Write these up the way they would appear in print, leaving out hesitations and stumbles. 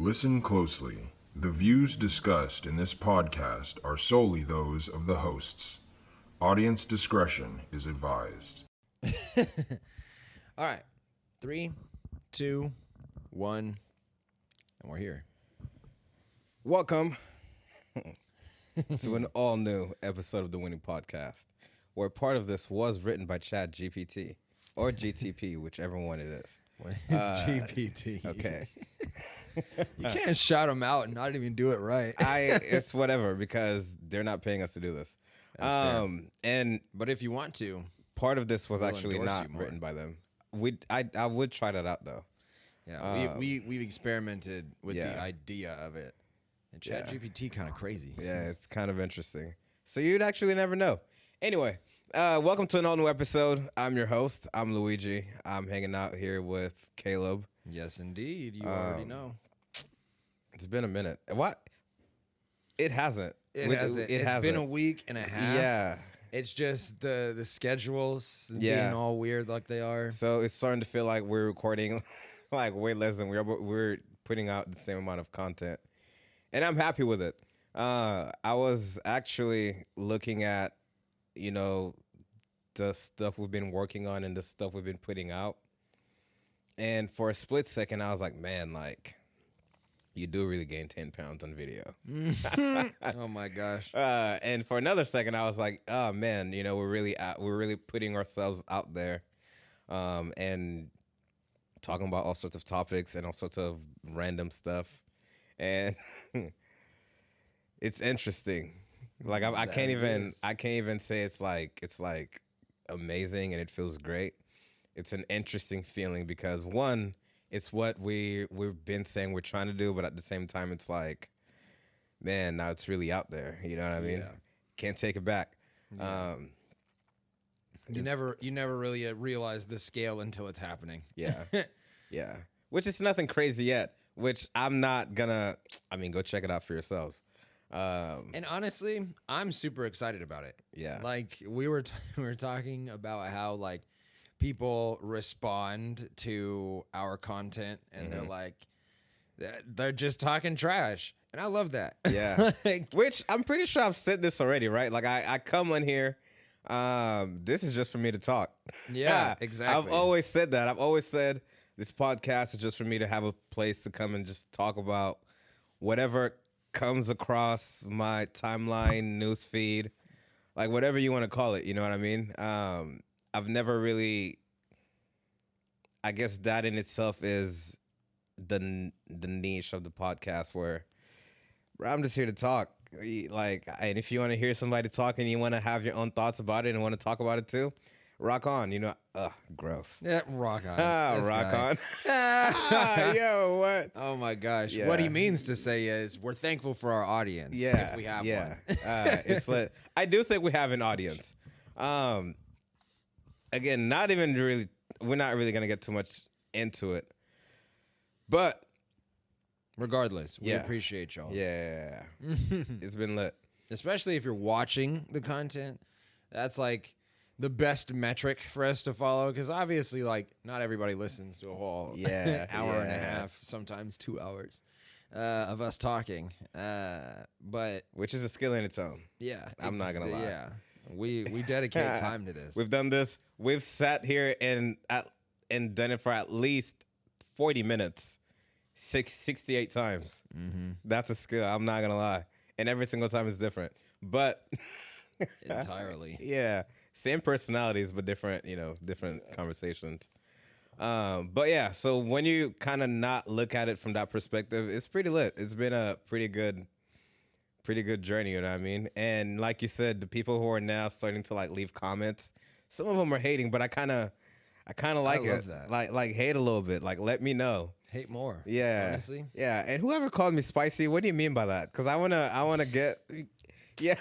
Listen closely. The views discussed in this podcast are solely those of the hosts. Audience discretion is advised. All right. 3, 2, 1, and we're here. Welcome to an all-new episode of the Winning Podcast, where part of this was written by Chat GPT or GTP, whichever one it is. It's GPT. Okay. You can't shout them out and not even do it right. It's whatever, because they're not paying us to do this. And But if you want to, part of this was we'll actually endorse not you more. written by them. I would try that out though. yeah, we've experimented with yeah. the idea of it. And Chat GPT kind of crazy. Yeah, it's kind of interesting. So you'd actually never know. Anyway, welcome to an all-new episode. I'm your host. I'm Luigi. I'm hanging out here with Caleb. Yes, indeed. You already know. It's been a minute. What? It hasn't. It's been a week and a half. Yeah. It's just the schedules Yeah. being all weird like they are. So it's starting to feel like we're recording like way less than we're putting out the same amount of content. And I'm happy with it. I was actually looking at, the stuff we've been working on and the stuff we've been putting out. And for a split second, I was like, man, like, you do really gain 10 pounds on video. Oh, my gosh. And for another second, I was like, oh, man, we're really putting ourselves out there and talking about all sorts of topics and all sorts of random stuff. And it's interesting. Like I can't even say it's like amazing and it feels great. It's an interesting feeling because one, it's what we've been saying we're trying to do, but at the same time, it's like, man, now it's really out there. You know what I mean? Yeah. Can't take it back. Yeah. You never really realize the scale until it's happening. Yeah, yeah. Which is nothing crazy yet. Which I'm not gonna. Go check it out for yourselves. And honestly, I'm super excited about it. Yeah. Like we were talking about how like people respond to our content and they're just talking trash. And I love that. Yeah. Like, Which I'm pretty sure I've said this already, right? Like I come on here. This is just for me to talk. yeah, exactly. I've always said that. I've always said this podcast is just for me to have a place to come and just talk about whatever comes across my timeline, news feed, like whatever you want to call it. You know what I mean? I've never really, I guess that in itself is the niche of the podcast where I'm just here to talk. Like, and if you want to hear somebody talking, you want to have your own thoughts about it and want to talk about it too, rock on. Gross. Yeah, rock on. This Rock guy. on. Yo, what? Oh my gosh. Yeah. What he means to say is we're thankful for our audience. Yeah, If we have yeah. one. It's lit. I do think we have an audience. Again, we're not really gonna get too much into it, but Regardless, we Yeah. appreciate y'all. yeah, it's been lit. Especially if you're watching the content. That's like the best metric for us to follow because obviously like not everybody listens to a whole Yeah, hour and a yeah. half, sometimes 2 hours of us talking. But Which is a skill in its own. yeah, I'm not gonna lie. Yeah, we dedicate time to this. We've done this. We've sat here and done it for at least 40 minutes, 68 times. Mm-hmm. That's a skill. I'm not gonna lie. And every single time is different. But Entirely. yeah, same personalities, but different, different conversations. But yeah, so when you kind of not look at it from that perspective, it's pretty lit. It's been a pretty good journey, you know what I mean? And like you said, the people who are now starting to like leave comments, some of them are hating, but I kind of like I it. love that. Like hate a little bit. Like let me know. Hate more. Yeah. Honestly. Yeah. And whoever called me spicy, what do you mean by that? Because I wanna get yeah.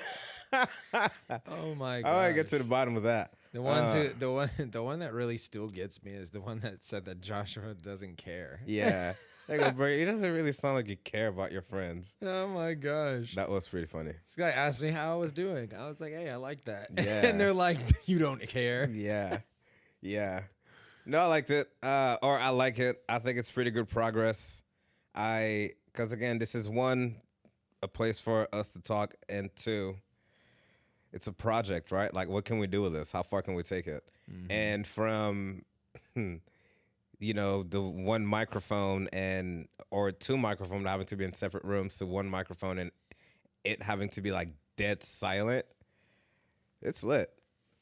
Oh my god. I want to get to the bottom of that. The one that really still gets me is the one that said that Joshua doesn't care. Yeah. They go, bro, it doesn't really sound like you care about your friends. Oh my gosh. That was pretty funny. This guy asked me how I was doing. I was like, hey, I like that. Yeah. And they're like, you don't care. Yeah. Yeah. No, I liked it. Or I like it. I think it's pretty good progress. I because again, this is one, a place for us to talk, and two, it's a project, right? Like, what can we do with this? How far can we take it? And from, the one microphone or two microphones having to be in separate rooms to one microphone and it having to be like dead silent, it's lit.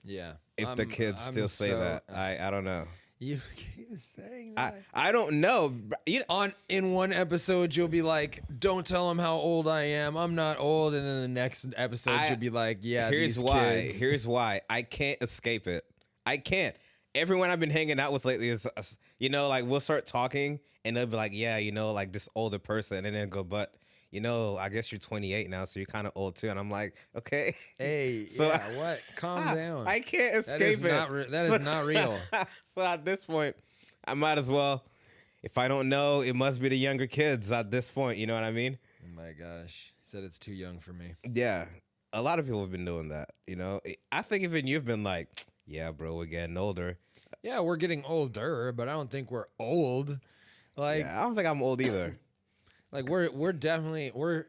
Yeah. If the kids still say that, I don't know. You keep saying that. I don't know. In one episode, you'll be like, "Don't tell them how old I am. I'm not old." And then the next episode, you'll be like, "Yeah, here's these why. kids." Here's why. I can't escape it. I can't. Everyone I've been hanging out with lately is, like we'll start talking and they'll be like, "Yeah, like this older person," and then go, "But I guess you're 28 now, so you're kind of old too." And I'm like, "Okay." Hey, So what? Calm down. I can't escape that is it. That is not real. So at this point, I might as well. If I don't know, it must be the younger kids at this point. You know what I mean? Oh my gosh. He said it's too young for me. Yeah. A lot of people have been doing that. I think even you've been like, "Yeah, bro, we're getting older." Yeah, we're getting older, but I don't think we're old. Like, I don't think I'm old either. Like we're definitely we're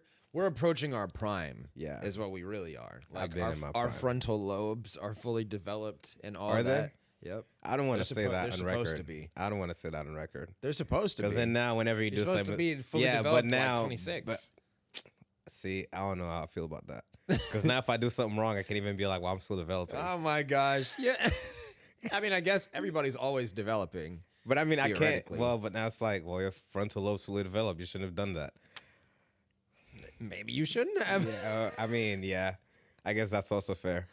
approaching our prime. Yeah. Is what we really are. Like I've been in my our prime. frontal lobes are fully developed and all Are that. they? Yep. I don't want to say that they're on supposed record. to be. I don't want to say that on record. They're supposed to be. Because then now, whenever you You're do supposed something, to be fully yeah, developed but now, like 26. but see, I don't know how I feel about that. Because now, if I do something wrong, I can't even be like, "Well, I'm still developing." Oh my gosh. Yeah. I mean, I guess everybody's always developing. But I mean, I can't. Theoretically. Well, but now it's like, well, your frontal lobe's fully developed. You shouldn't have done that. Maybe you shouldn't have. Yeah, I mean, yeah. I guess that's also fair.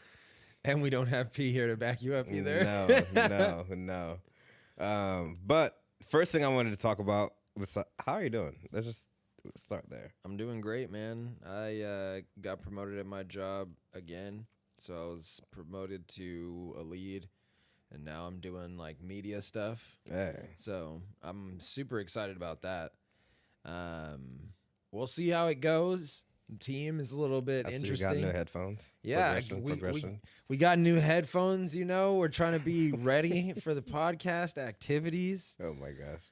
And we don't have P here to back you up either. No. But first thing I wanted to talk about was how are you doing? Let's just start there. I'm doing great, man. I got promoted at my job again. So I was promoted to a lead, and now I'm doing like media stuff. Hey. So I'm super excited about that. We'll see how it goes. The team is a little bit I see interesting. you got new headphones. Yeah, Progression. we got new headphones. We're trying to be ready for the podcast activities. Oh my gosh.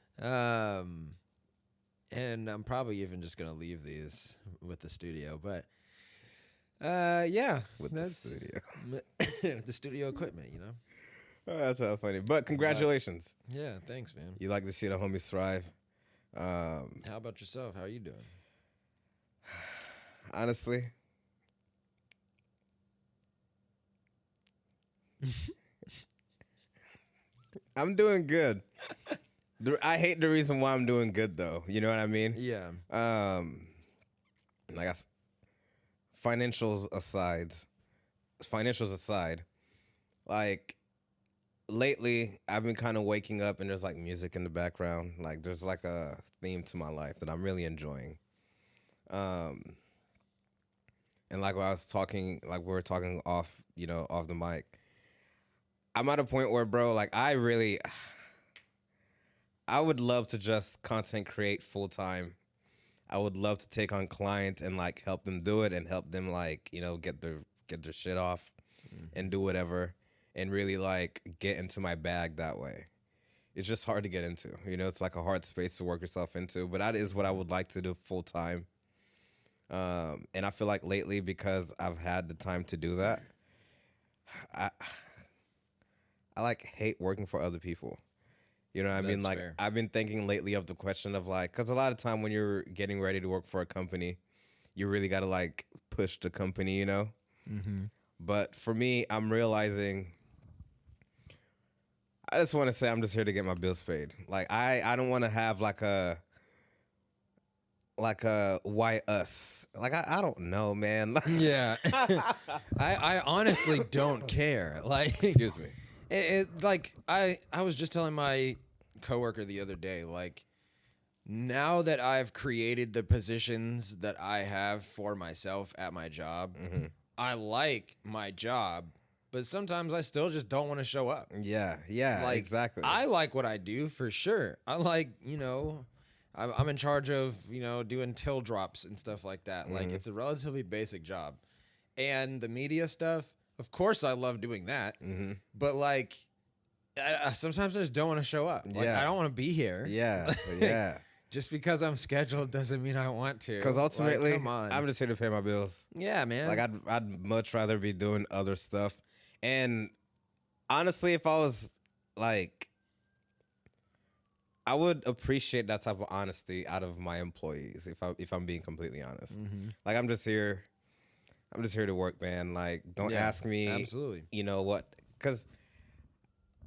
And I'm probably even just gonna leave these with the studio, but yeah, With the studio. the studio equipment, Oh, that's how funny. But congratulations. Yeah, thanks, man. You like to see the homies thrive. How about yourself? How are you doing? Honestly, I'm doing good. I hate the reason why I'm doing good, though. You know what I mean? Yeah. I guess financials aside, like lately I've been kind of waking up and there's like music in the background. Like there's like a theme to my life that I'm really enjoying. And like when I was talking, like we were talking off the mic, I'm at a point where, bro, like I would love to just content create full time. I would love to take on clients and like help them do it and help them like, get their shit off and do whatever and really like get into my bag that way. It's just hard to get into, it's like a hard space to work yourself into, but that is what I would like to do full time. And I feel like lately, because I've had the time to do that, I like hate working for other people. You know what I mean? Like fair. I've been thinking lately of the question of like, because a lot of time when you're getting ready to work for a company, you really got to like push the company, Mm-hmm. But for me, I'm realizing I just want to say I'm just here to get my bills paid. Like I don't want to have like a why us? Like I don't know, man. Yeah. I honestly don't care. Like, Excuse me. Like I was just telling my coworker the other day, like now that I've created the positions that I have for myself at my job, I like my job, but sometimes I still just don't want to show up. Yeah, Like, exactly. I like what I do for sure. I like, I'm in charge of, doing till drops and stuff like that. Like it's a relatively basic job. And the media stuff, of course I love doing that. But like sometimes I just don't want to show up. Like, Yeah. I don't want to be here. Yeah. Just because I'm scheduled doesn't mean I want to. Because ultimately, like, come on. I'm just here to pay my bills. Yeah, man. Like I'd much rather be doing other stuff. And honestly, if I was like, I would appreciate that type of honesty out of my employees. If I'm being completely honest, like I'm just here to work, man. Like don't ask me. Absolutely. You know what? Because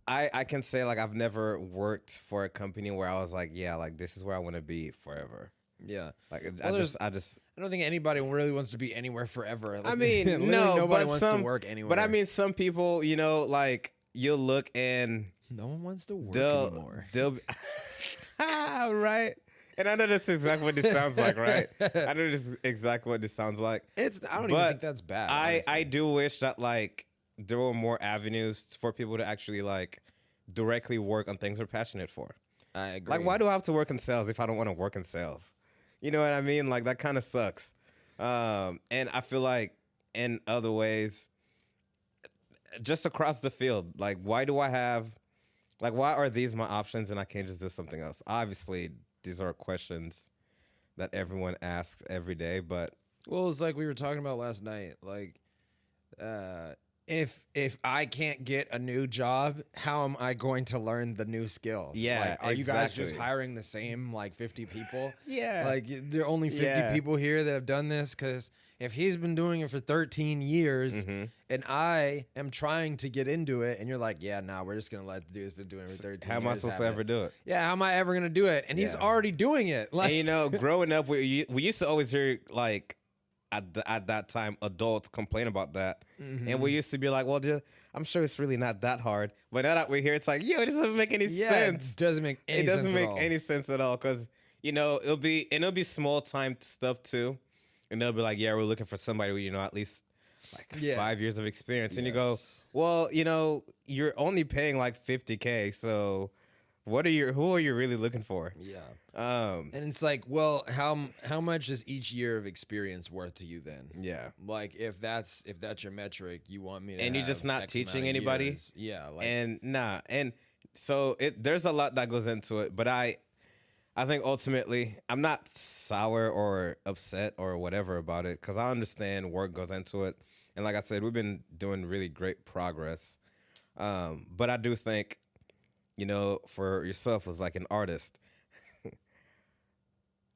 I can say like I've never worked for a company where I was like, yeah, like this is where I want to be forever. Yeah. Like Well, I just I don't think anybody really wants to be anywhere forever. Like, I mean, literally no, nobody but wants some, to work anywhere. But I mean, some people, you know, like you'll look and no one wants to work anymore. They'll be, right. And I know that's exactly what this sounds like, right? I know this is exactly what this sounds like. I don't even think that's bad. I do wish that like there were more avenues for people to actually like directly work on things they're passionate for. I agree. Like, why do I have to work in sales if I don't want to work in sales? You know what I mean? Like, that kind of sucks. And I feel like in other ways, just across the field, like, why are these my options and I can't just do something else? Obviously, these are questions that everyone asks every day, but. Well, it's like we were talking about last night. Like, if I can't get a new job, how am I going to learn the new skills? Yeah, like, are you guys just exactly. hiring the same like 50 people? Yeah. Like there are only 50 people here that have done this? Because if he's been doing it for 13 years and I am trying to get into it and you're like, yeah, nah, we're just going to let the dude who's been doing it for 13 years. How am I supposed to ever do it? Yeah, how am I ever going to do it? And he's already doing it. Like, and, you know, growing up, we used to always hear like, at that time, adults complain about that. And we used to be like, well, I'm sure it's really not that hard. But now that we're here, it's like, yo, it doesn't make any sense. It doesn't make any sense. It doesn't make any sense at all. Because, you know, it'll be small time stuff too. And they'll be like, yeah, we're looking for somebody with, you know, at least like 5 years of experience. And you go, well, you know, you're only paying like $50K. So who are you really looking for? Yeah. And it's like, well, how much is each year of experience worth to you then? Yeah. Like if that's your metric, you want me to and you're just not X teaching amount of anybody? years. Yeah. Like, And so there's a lot that goes into it, but I think ultimately I'm not sour or upset or whatever about it because I understand work goes into it. And like I said, we've been doing really great progress. But I do think, you know, for yourself as like an artist,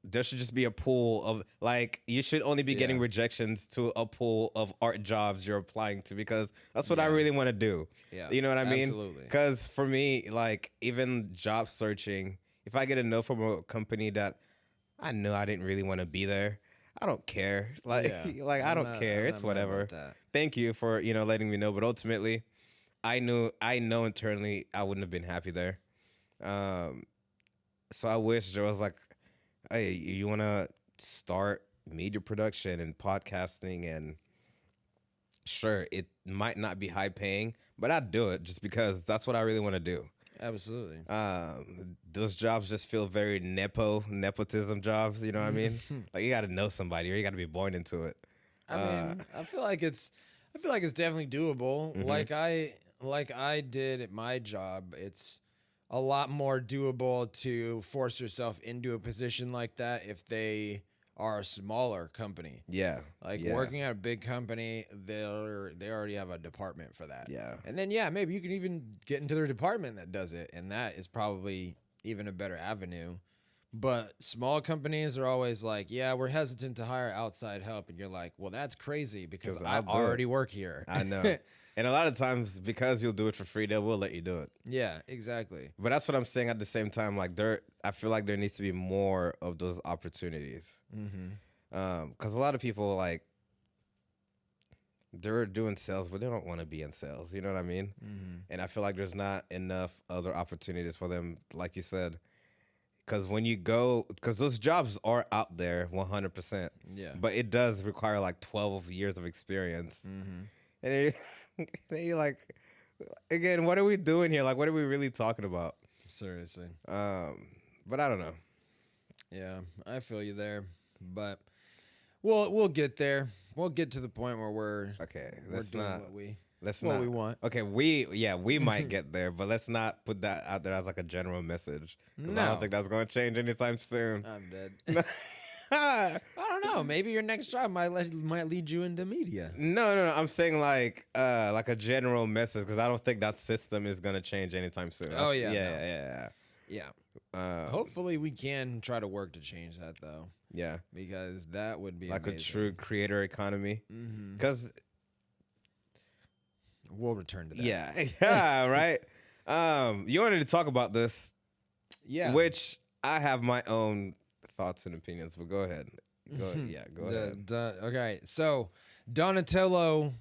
there should just be a pool of like you should only be getting rejections to a pool of art jobs you're applying to because that's what I really want to do. Yeah, you know what I mean? Absolutely. Because for me, like even job searching, if I get a no from a company that I know I didn't really want to be there, I don't care. Like I don't care. It's whatever. Thank you for letting me know. But ultimately, I know internally I wouldn't have been happy there. So I wish there was like, hey, you want to start media production and podcasting, and sure, it might not be high paying, but I'd do it just because that's what I really want to do. Absolutely. Those jobs just feel very nepotism jobs. You know what I mean? Like you got to know somebody or you got to be born into it. I mean, I feel like it's definitely doable. Like I did at my job, it's a lot more doable to force yourself into a position like that if they are a smaller company. Yeah. Working at a big company, they already have a department for that. Yeah. And then maybe you can even get into their department that does it, and that is probably even a better avenue. But small companies are always like, yeah, we're hesitant to hire outside help, and you're like, well, that's crazy because I already work here. I know. And a lot of times, because you'll do it for free, they will let you do it. Yeah, exactly. But that's what I'm saying at the same time. Like, I feel like there needs to be more of those opportunities. Because a lot of people, like, they're doing sales, but they don't want to be in sales. You know what I mean? And I feel like there's not enough other opportunities for them, like you said. Because because those jobs are out there 100%. Yeah. But it does require, like, 12 years of experience. And then you're like, again, what are we doing here? Like, what are we really talking about? Seriously. But I don't know. Yeah, I feel you there. But we'll get there. We'll get to the point where we're doing what we Let's what not. we want. Okay, we might get there, but let's not put that out there as like a general message. 'Cause I No. don't think that's going to change anytime soon. I'm dead. I don't know. Maybe your next job might lead you into media. No. I'm saying like a general message because I don't think that system is going to change anytime soon. Oh, yeah, Yeah. Yeah. Hopefully, we can try to work to change that, though, Yeah. because that would be Like amazing. a true creator economy. Because We'll return to that. yeah, right. You wanted to talk about this, Yeah. which I have my own thoughts and opinions, but go ahead. Go ahead. Okay. So, Donatello,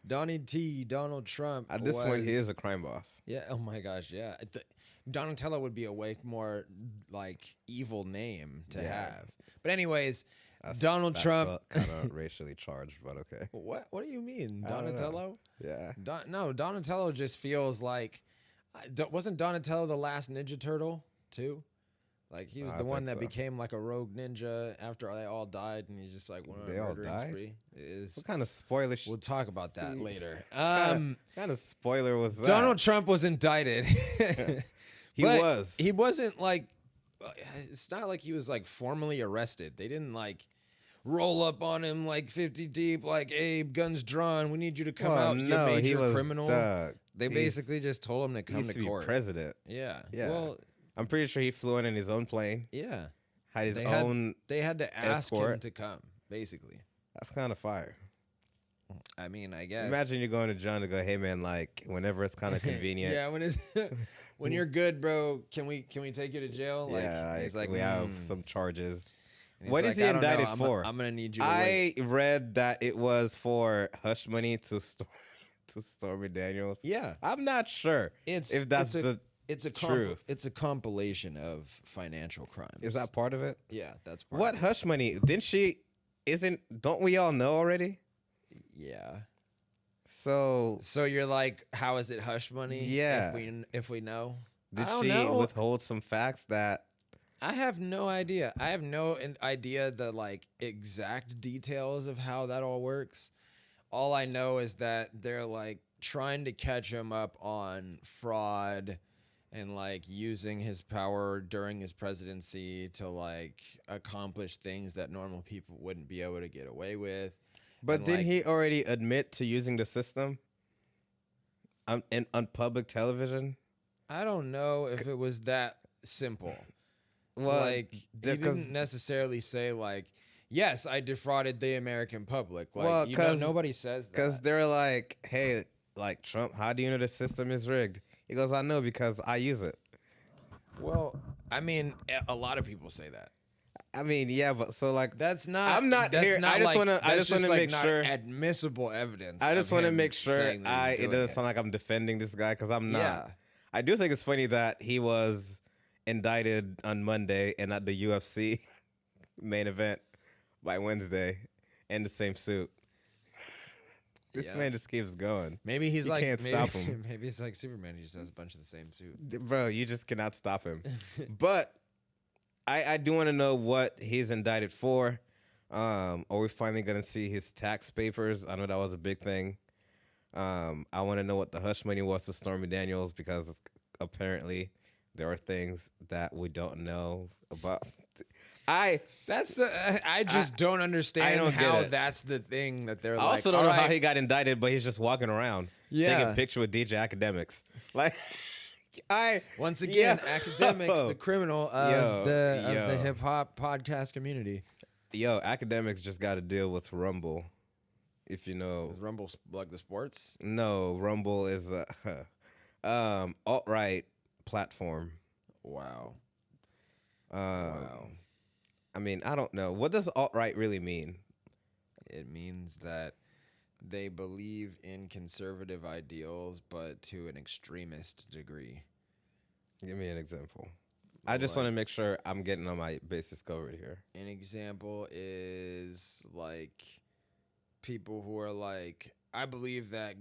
Donnie T, Donald Trump. At this point, he is a crime boss. Yeah. Oh my gosh. Yeah. Donatello would be a way more like evil name to have. But anyways, Donald Trump. Kind of racially charged, but okay. What do you mean, I don't know. Donatello? Yeah. No, Donatello just feels like. Wasn't Donatello the last Ninja Turtle too? Like he was I the one think that so. became like a rogue ninja after they all died, and he's just like one of They all murdering died? spree. Is What kind of spoiler? we'll talk about that later. Kind of spoiler was that? Donald Trump was indicted. He But was. He wasn't like. It's not like he was like formally arrested. They didn't like roll up on him like 50 deep, like Abe, guns drawn. We need you to come out. You No, he major was criminal. They he's- basically just told him to he come used to to be court. president. Yeah. Yeah. Well, I'm pretty sure he flew in his own plane, yeah. had his They own. had to ask him escort. to come. Basically. That's kind of fire. I mean, I guess. Imagine you're going to John to go, hey man, like whenever it's kind of convenient. Yeah, when you're good, bro, can we take you to jail? Like, yeah, he's like, we have some charges. and he's What like, is he "I don't know. indicted I'm for? I'm gonna need you to wait. I read that it was for hush money to Stormy Daniels. Yeah, I'm not sure it's if that's the it's a truth. It's a compilation of financial crimes. is that part of it. Yeah, that's part What of it. hush money? Didn't she? Don't we all know already? Yeah. So So you're like, how is it hush money? Yeah. If we know. did I don't she know. withhold some facts that? I have no idea. I have no idea the like exact details of how that all works. All I know is that they're like trying to catch him up on fraud and like using his power during his presidency to like accomplish things that normal people wouldn't be able to get away with. But And, didn't like, he already admit to using the system? On public television. I don't know if it was that simple. Well, Like he didn't necessarily say like, yes, I defrauded the American public. Like, Well, nobody says that. because they're like, hey, like Trump, how do you know the system is rigged? He goes, I know because I use it. Well, I mean, a lot of people say that. I mean, yeah, but so like, That's not. I'm not that's here- Not I just like, wanna- I that's just wanna like make not sure- admissible evidence. I just want to make sure it doing doesn't sound like I'm defending this guy because I'm not. Yeah. I do think it's funny that he was indicted on Monday and at the UFC main event by Wednesday in the same suit. This Yeah. man just keeps going. Maybe he's You like. can't maybe, stop him. Maybe it's like Superman. He just has a bunch of the same suit. Bro, you just cannot stop him. But I do want to know what he's indicted for. Are we finally going to see his tax papers? I know that was a big thing. I want to know what the hush money was to Stormy Daniels because apparently there are things that we don't know about. I That's the. I just don't understand don't get how it. that's the thing that they're. I like, also don't know "All how right, he got indicted, but he's just walking around taking Yeah. a picture with DJ Academics. Like, Once again, Yo. Academics, the criminal of Yo. the hip hop podcast community. Yo, Academics just got to deal with Rumble. If you know, Is Rumble like the sports? no, Rumble is a alt-right platform. Wow. Wow. I mean, I don't know. What does alt-right really mean? It means that they believe in conservative ideals, but to an extremist degree. Give me an example. I just want to make sure I'm getting on my bases covered here. An example is like people who are like, I believe that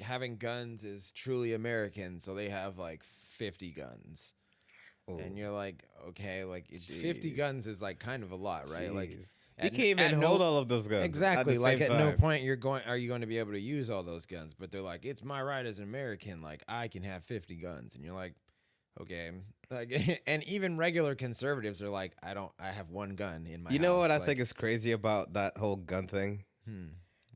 having guns is truly American, so they have like 50 guns. Ooh. And you're like, okay, like 50 Jeez. guns is like kind of a lot, right? Like Jeez. You can't even hold all of those guns. Exactly. At the Like same at no time. point are you going to be able to use all those guns? But they're like, it's my right as an American. Like I can have 50 guns, and you're like, okay. Like, and even regular conservatives are like, I have one gun in my. You know house. what I Like, think is crazy about that whole gun thing?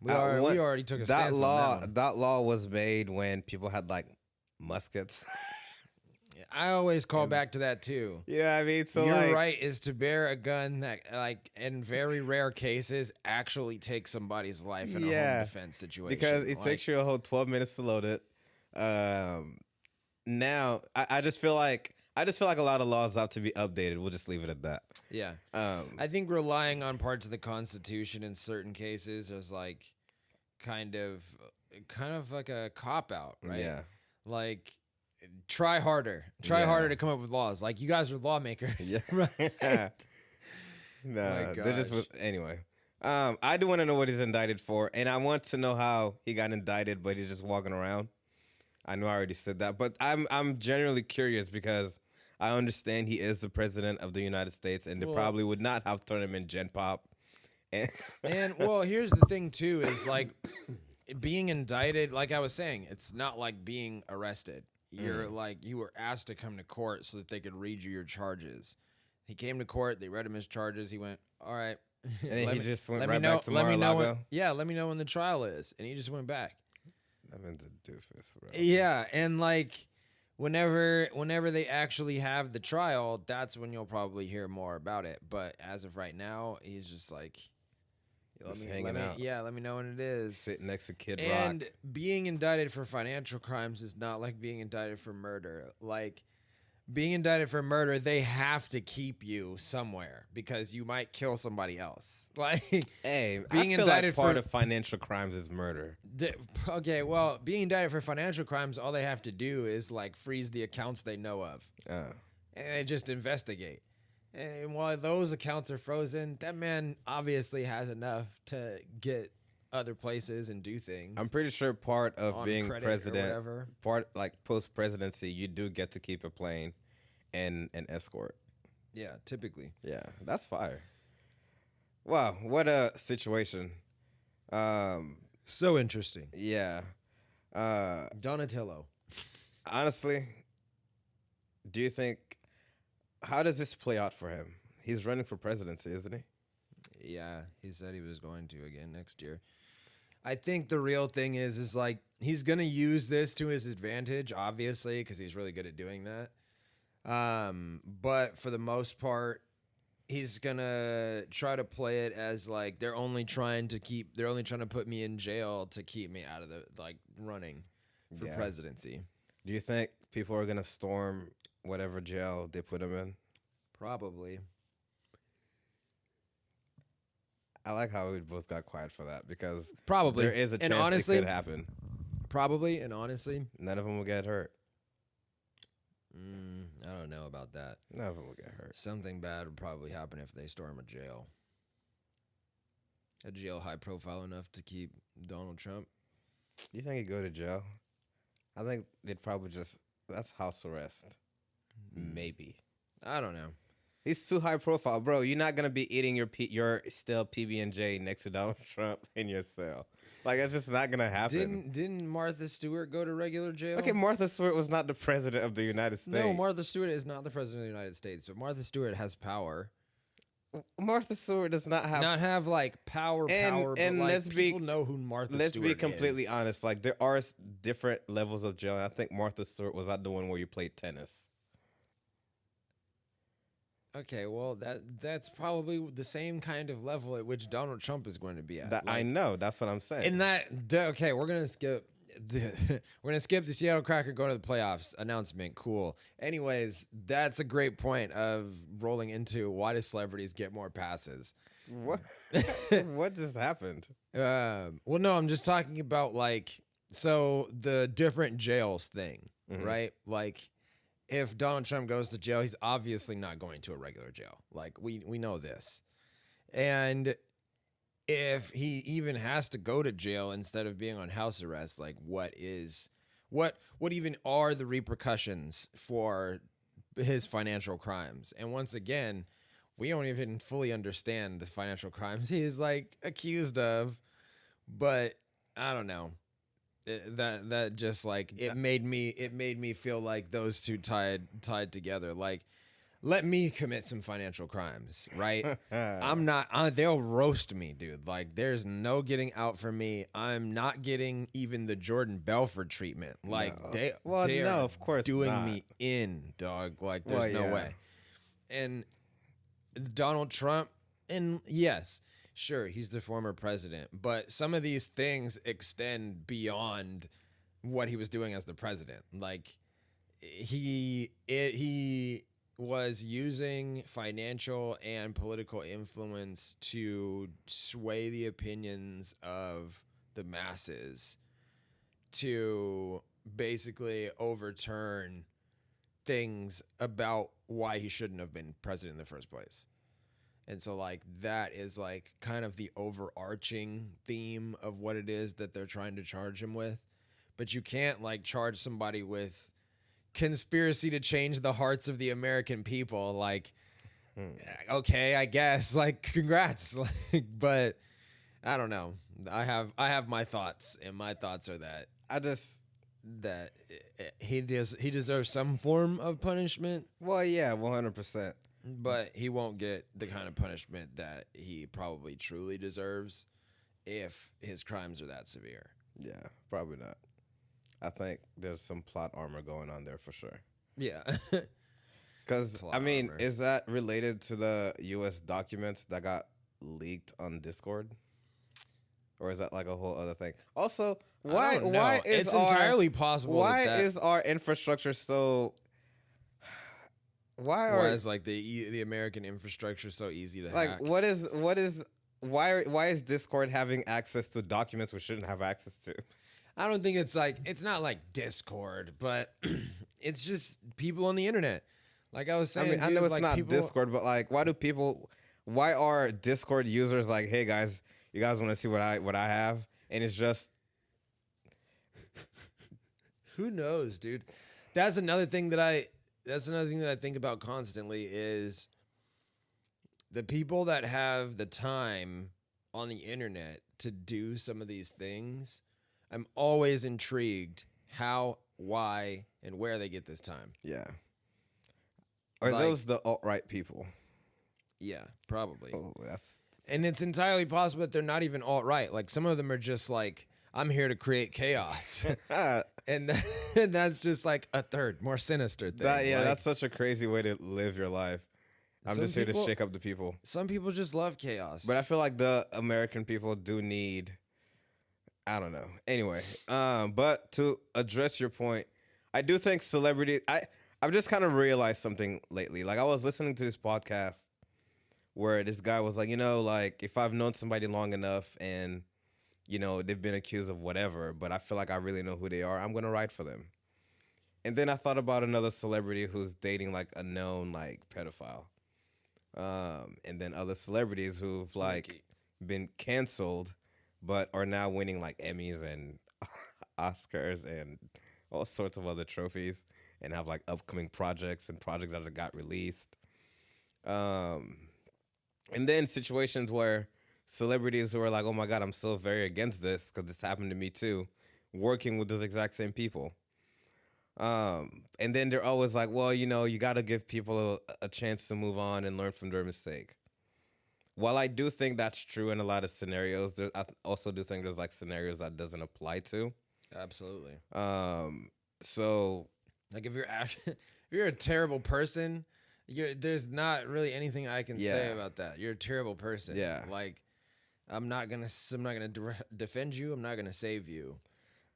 we already took a that stance law. on that one. That law was made when people had like muskets. I always call back to that too. Yeah, I mean, so Your like, right is to bear a gun that, like, in very rare cases, actually takes somebody's life in a home defense situation. because it takes you a whole 12 minutes to load it. Now, I just feel like a lot of laws have to be updated. We'll just leave it at that. Yeah. I think relying on parts of the Constitution in certain cases is like kind of like a cop out, right? Yeah. Like, try harder. Try harder to come up with laws. Like, you guys are lawmakers. Yeah. Right? No, My they're just gosh. anyway. I do want to know what he's indicted for, and I want to know how he got indicted, but he's just walking around. I know I already said that, but I'm genuinely curious because I understand he is the president of the United States, and they probably would not have thrown him in Gen Pop. And well, here's the thing too: is like being indicted. Like I was saying, it's not like being arrested. You're like, you were asked to come to court so that they could read you your charges. He came to court. They read him his charges. He went, all right. And then he just went let right me know, back to let me know Mar-a-Lago. let me know when the trial is. And he just went back. That man's a doofus, bro. Yeah, and like whenever they actually have the trial, that's when you'll probably hear more about it. But as of right now, he's just like, hanging out. Yeah, let me know when it is. Sitting next to Kid And Rock. being indicted for financial crimes is not like being indicted for murder. Like, being indicted for murder, they have to keep you somewhere because you might kill somebody else. Like, Hey, being I feel indicted like part for of financial crimes is murder. okay, well, being indicted for financial crimes, all they have to do is like freeze the accounts they know of, and they just investigate. And while those accounts are frozen, that man obviously has enough to get other places and do things. I'm pretty sure part of on being credit or president, whatever. part like post presidency, you do get to keep a plane and an escort. Yeah, typically. Yeah, that's fire. Wow, what a situation. So interesting. Yeah. Donatello. Honestly, do you think, how does this play out for him? He's running for presidency, isn't he? Yeah, he said he was going to again next year. I think the real thing is like he's gonna use this to his advantage, obviously, because he's really good at doing that. But for the most part, he's gonna try to play it as like they're only trying to put me in jail to keep me out of the like running for presidency. Do you think people are gonna storm whatever jail they put him in? Probably. I like how we both got quiet for that because Probably. there is a chance honestly, it could happen. Probably, and honestly, None of them will get hurt. I don't know about that. None of them will get hurt. Something bad would probably happen if they storm a jail. A jail high profile enough to keep Donald Trump. You think he'd go to jail? I think they'd probably that's house arrest. Maybe. I don't know. He's too high profile, bro. You're not gonna be eating your stale PB&J next to Donald Trump in your cell. Like, it's just not gonna happen. Didn't Martha Stewart go to regular jail? Okay, Martha Stewart was not the president of the United States. No, Martha Stewart is not the president of the United States, but Martha Stewart has power. Martha Stewart does not have like power, and but like people know who Martha let's Stewart be completely is. honest. Like, there are different levels of jail. And I think Martha Stewart was not the one where you played tennis. Okay, well that's probably the same kind of level at which Donald Trump is going to be at. That I know. That's what I'm saying. In that, okay, we're gonna skip. We're gonna skip the Seattle Kraken going to the playoffs announcement. Cool. Anyways, that's a great point of rolling into why do celebrities get more passes? What? What just happened? Well, no, I'm just talking about like so the different jails thing, right? Like, if Donald Trump goes to jail, he's obviously not going to a regular jail. Like, we know this. And if he even has to go to jail instead of being on house arrest, like what even are the repercussions for his financial crimes? And once again, we don't even fully understand the financial crimes he's like accused of, but I don't know. That just like it made me feel like those two tied together. Like, let me commit some financial crimes, right? I'm not. They'll roast me, dude. Like, there's no getting out for me. I'm not getting even the Jordan Belfort treatment. Like, they are of course doing not. me in, dog. Like, there's no way. And Donald Trump, and yes, sure, he's the former president, but some of these things extend beyond what he was doing as the president. Like, he was using financial and political influence to sway the opinions of the masses, to basically overturn things about why he shouldn't have been president in the first place. And so, like, that is, like, kind of the overarching theme of what it is that they're trying to charge him with. But you can't, like, charge somebody with conspiracy to change the hearts of the American people. Like, okay, I guess. Like, congrats. Like, but I don't know. I have my thoughts, and my thoughts are that he deserves some form of punishment. Well, yeah, 100%. But he won't get the kind of punishment that he probably truly deserves if his crimes are that severe. Yeah, probably not. I think there's some plot armor going on there for sure. Yeah. Because, I mean, is that related to the U.S. documents that got leaked on Discord? Or is that like a whole other thing? Also, why is it's entirely possible? Why is our infrastructure so? Why is like the American infrastructure so easy to hack? Why is Discord having access to documents we shouldn't have access to? I don't think it's not like Discord, but it's just people on the internet. Like I was saying, I mean, I know it's not Discord, but like, why are Discord users like, hey guys, you guys want to see what I have? And it's just, who knows, dude? That's another thing that I think about constantly is the people that have the time on the internet to do some of these things. I'm always intrigued how, why, and where they get this time. Yeah. Are those the alt-right people? Yeah, probably. Oh, and it's entirely possible that they're not even alt-right. Like, some of them are just like, I'm here to create chaos. and that's just like a more sinister thing. That's such a crazy way to live your life. I'm just here to shake up the people. Some people just love chaos. But I feel like the American people do need, I don't know. Anyway, but to address your point, I do think I've just kind of realized something lately. Like, I was listening to this podcast where this guy was like, like, if I've known somebody long enough and, they've been accused of whatever, but I feel like I really know who they are, I'm going to write for them. And then I thought about another celebrity who's dating, like, a known, like, pedophile. And then other celebrities who've, like, been canceled but are now winning, like, Emmys and Oscars and all sorts of other trophies and have, like, upcoming projects and projects that got released. And then situations where celebrities who are like, oh, my God, I'm so very against this because this happened to me, too, working with those exact same people. And then they're always like, well, you got to give people a chance to move on and learn from their mistake. While I do think that's true in a lot of scenarios, I also do think there's like scenarios that doesn't apply to. Absolutely. So, like, if you're a terrible person, there's not really anything I can say about that. You're a terrible person. Yeah. Like, I'm not gonna defend you. I'm not gonna save you.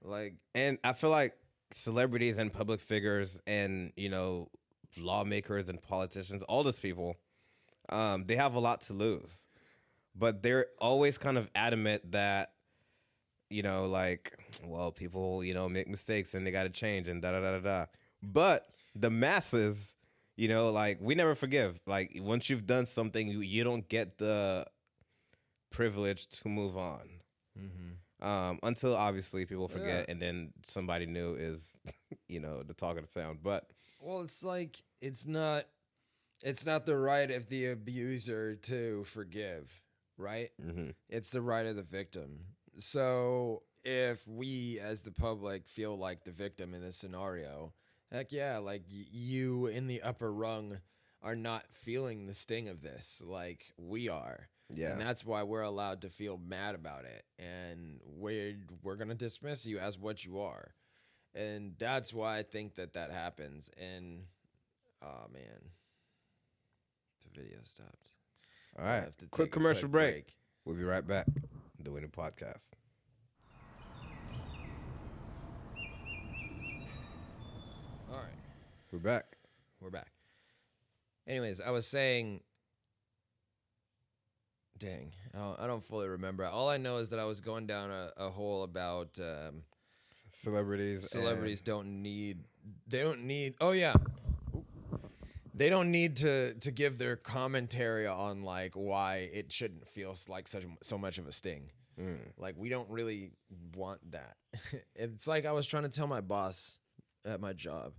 Like, and I feel like celebrities and public figures and lawmakers and politicians, all those people, they have a lot to lose, but they're always kind of adamant that people make mistakes and they got to change and da da da da. But the masses, we never forgive. Like, once you've done something, you don't get the privilege to move on. Mm-hmm. Until obviously people forget, and then somebody new is, the talk of the town. But it's like, it's not It's not the right of the abuser to forgive, right? Mm-hmm. It's the right of the victim. So if we as the public feel like the victim in this scenario, heck yeah, like you in the upper rung are not feeling the sting of this like we are. Yeah. And that's why we're allowed to feel mad about it. And we're going to dismiss you as what you are. And that's why I think that happens. And oh man, the video stopped. All I'll right. have to Quick take a commercial quick break. We'll be right back. The Winning Podcast. All right. We're back. We're back. Anyways, I was saying, dang, I don't fully remember. All I know is that I was going down a hole about Celebrities. celebrities don't need. Oh yeah, they don't need to give their commentary on like why it shouldn't feel like so much of a sting. Like we don't really want that. It's like I was trying to tell my boss at my job.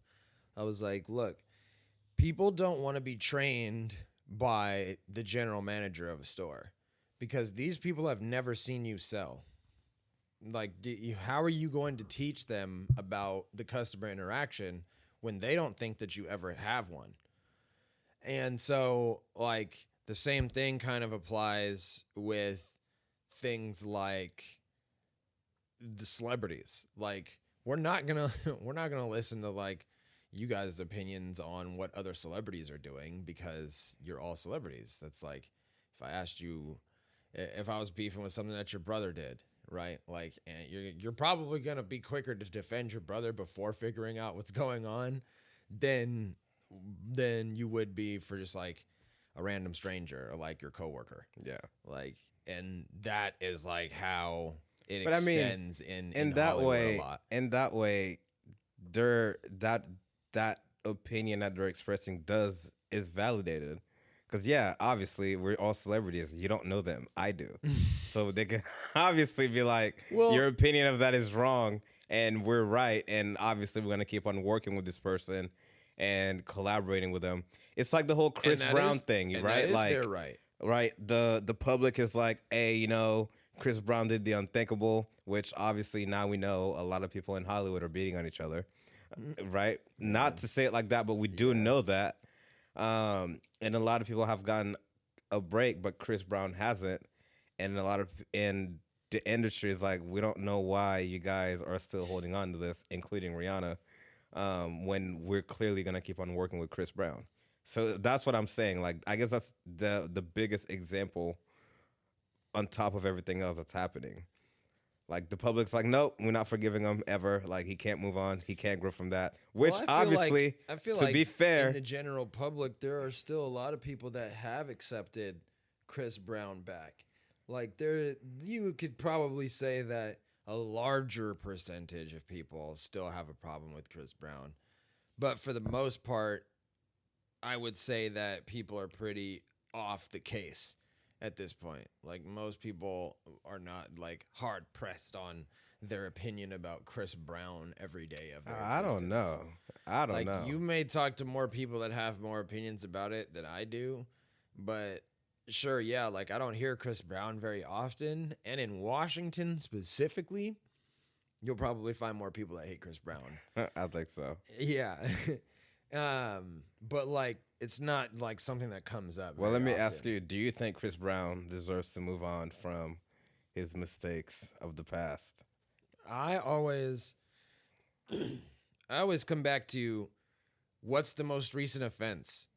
I was like, look, people don't want to be trained by the general manager of a store because these people have never seen you sell. Like, how are you going to teach them about the customer interaction when they don't think that you ever have one? And so, like, the same thing kind of applies with things like the celebrities. Like, we're not gonna listen to like you guys' opinions on what other celebrities are doing because you're all celebrities. That's like if I asked you if I was beefing with something that your brother did, right? Like, and you're probably gonna be quicker to defend your brother before figuring out what's going on than you would be for just like a random stranger or like your coworker. Yeah. Like, and that is like how it But I mean, extends in that Hollywood way, a lot. in that way, that opinion that they're expressing is validated. Because yeah, obviously we're all celebrities. You don't know them. I do. So they can obviously be like, Well- your opinion of that is wrong and we're right. And obviously we're going to keep on working with this person and collaborating with them. It's like the whole Chris And that Brown is- thing, and right? that is Like, their right. right. The public is like, hey, you know, Chris Brown did the unthinkable, which obviously now we know a lot of people in Hollywood are beating on each other. Right? Not to say it like that, but we do know that. And a lot of people have gotten a break, but Chris Brown hasn't. And in the industry is like, we don't know why you guys are still holding on to this, including Rihanna, when we're clearly gonna keep on working with Chris Brown. So that's what I'm saying. Like, I guess that's the biggest example on top of everything else that's happening. Like, the public's like, nope, we're not forgiving him ever. Like, he can't move on. He can't grow from that. Which, Well, I feel obviously, I feel to like be fair, in the general public, there are still a lot of people that have accepted Chris Brown back. Like, you could probably say that a larger percentage of people still have a problem with Chris Brown. But for the most part, I would say that people are pretty off the case at this point. Like, most people are not like hard pressed on their opinion about Chris Brown every day of their I don't know. I don't know. You may talk to more people that have more opinions about it than I do, but sure, yeah, like I don't hear Chris Brown very often, and in Washington specifically, you'll probably find more people that hate Chris Brown. I think so. Yeah. But like it's not like something that comes up. Well, let very me ask often. you, do you think Chris Brown deserves to move on from his mistakes of the past? I always come back to what's the most recent offense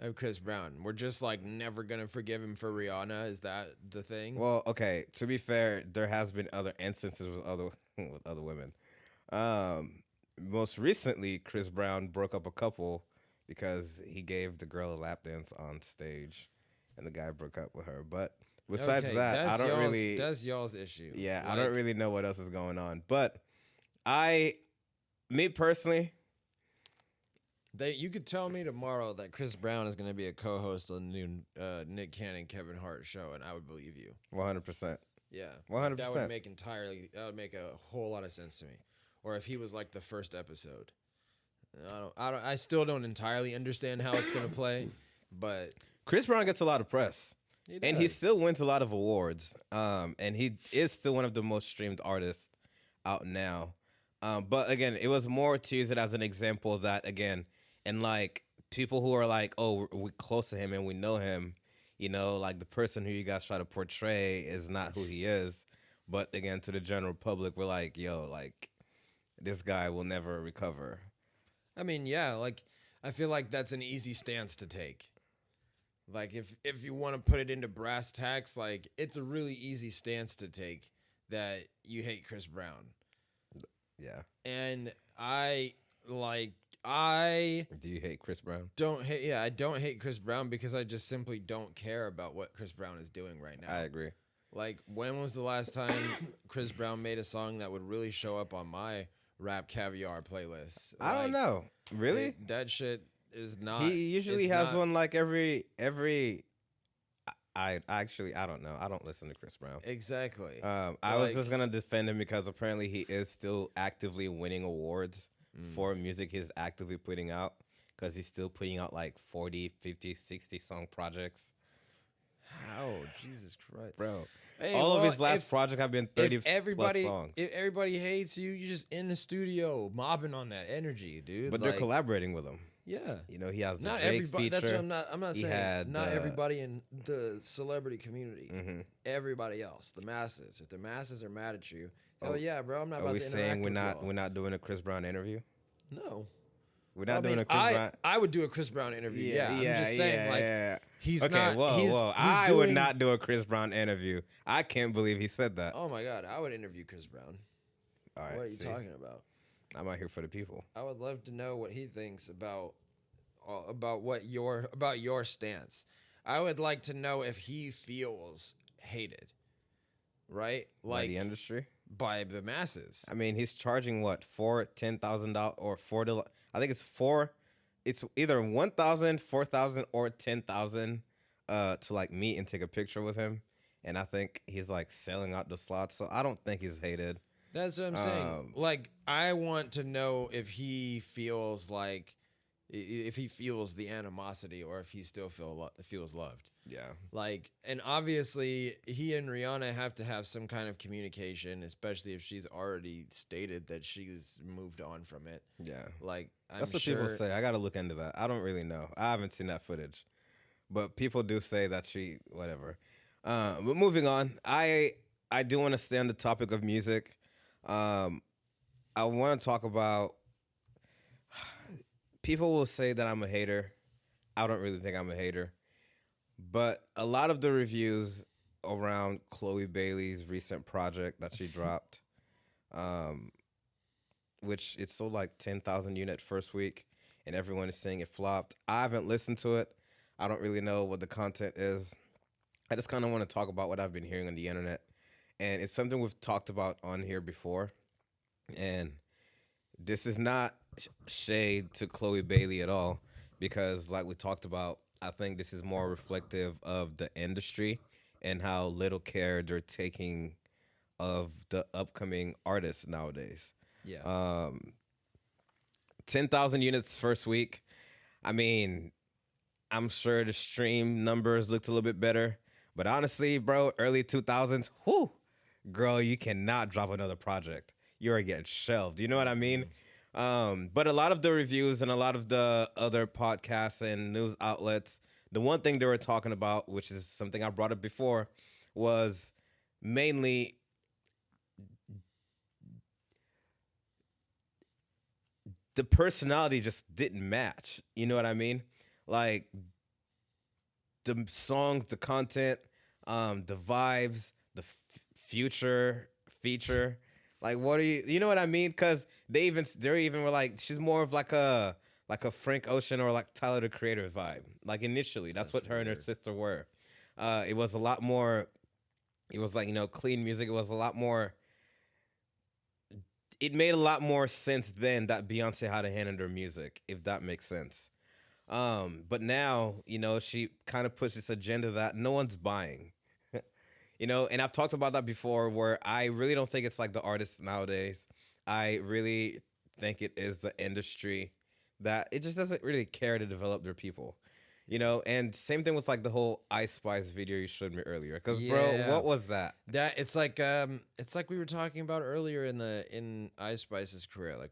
of Chris Brown? We're just like never gonna forgive him for Rihanna. Is that the thing? Well, okay, to be fair, there has been other instances with other women. Most recently, Chris Brown broke up a couple because he gave the girl a lap dance on stage, and the guy broke up with her. But besides Okay, that, I don't really. That's y'all's issue. Yeah, I Like, don't really know what else is going on. But me personally, you could tell me tomorrow that Chris Brown is going to be a co-host on the new Nick Cannon Kevin Hart show, and I would believe you. 100%. Yeah, 100%. That would make a whole lot of sense to me. Or if he was like the first episode, I still don't entirely understand how it's going to play, But Chris Brown gets a lot of press. And he does. still wins a lot of awards. And he is still one of the most streamed artists out now. But again, it was more to use it as an example that, again, and like people who are like, oh, we're close to him and we know him, you know, like the person who you guys try to portray is not who he is. But again, to the general public, we're like, yo, like this guy will never recover. I mean, yeah, like I feel like that's an easy stance to take. Like if you want to put it into brass tacks, like it's a really easy stance to take that you hate Chris Brown. Yeah. And I Do you hate Chris Brown? I don't hate Chris Brown because I just simply don't care about what Chris Brown is doing right now. I agree. Like, when was the last time Chris Brown made a song that would really show up on my Rap Caviar playlist? I don't know. Really? That shit is not. He usually has not, one like every. I don't know. I don't listen to Chris Brown. Exactly. I was just gonna defend him because apparently he is still actively winning awards for music he's actively putting out, because he's still putting out like 40, 50, 60 song projects. How? Jesus Christ, Bro. Hey, All of his last projects have been 30 plus songs. If everybody hates you, you're just in the studio mobbing on that energy, dude. But they're collaborating with him. Yeah. You know, he has the Not Drake everybody. feature. That's what I'm not saying. Not the- everybody in the celebrity community. Mm-hmm. Everybody else, the masses. If the masses are mad at you, hell yeah, bro. I'm not Are about we to saying interact with we're y'all. not doing a Chris Brown interview? No. We're not I doing mean, a Chris Brown. I would do a Chris Brown interview. Yeah, I'm just saying, he's okay, not. whoa, he's, whoa. he's I would doing- not do a Chris Brown interview. I can't believe he said that. Oh my god, I would interview Chris Brown. All right, What are you see, talking about? I'm out here for the people. I would love to know what he thinks about your stance. I would like to know if he feels hated, right? By the industry? by the masses. I mean, he's charging what, $10,000 or $4? I think it's $4. It's either 1,000, 4,000, or 10,000 to like meet and take a picture with him. And I think he's like selling out the slots, so I don't think he's hated. That's what I'm saying. Like, I want to know if he feels like, if he feels the animosity or if he still feels loved. Yeah. Like, and obviously he and Rihanna have to have some kind of communication, especially if she's already stated that she's moved on from it. Yeah. Like, That's what people say. I got to look into that. I don't really know. I haven't seen that footage. But people do say that she, whatever. But moving on, I do want to stay on the topic of music. I want to talk about, people will say that I'm a hater. I don't really think I'm a hater. But a lot of the reviews around Chloe Bailey's recent project that she dropped, which it sold like 10,000 units first week, and everyone is saying it flopped. I haven't listened to it. I don't really know what the content is. I just kind of want to talk about what I've been hearing on the internet. And it's something we've talked about on here before. And this is not shade to Chloe Bailey at all, because like we talked about, I think this is more reflective of the industry and how little care they're taking of the upcoming artists nowadays. Yeah. 10,000 units first week. I mean, I'm sure the stream numbers looked a little bit better. But honestly, bro, early 2000s, whew, girl, you cannot drop another project. You are getting shelved. You know what I mean? But a lot of the reviews and a lot of the other podcasts and news outlets, the one thing they were talking about, which is something I brought up before, was mainly the personality just didn't match. You know what I mean? Like the songs, the content, the vibes, the future feature. Like, what are you know what I mean? Because they even were like, she's more of like a Frank Ocean or like Tyler the Creator vibe. Like initially, that's what her and her sister were. It was a lot more. It was like, clean music. It was a lot more. It made a lot more sense then that Beyonce had a hand in her music, if that makes sense. But now, she kind of pushed this agenda that no one's buying. And I've talked about that before, where I really don't think it's like the artists nowadays. I really think it is the industry that it just doesn't really care to develop their people. You know, and same thing with like the whole Ice Spice video you showed me earlier. Because bro, Yeah. what was that? That it's like we were talking about earlier in Ice Spice's career, like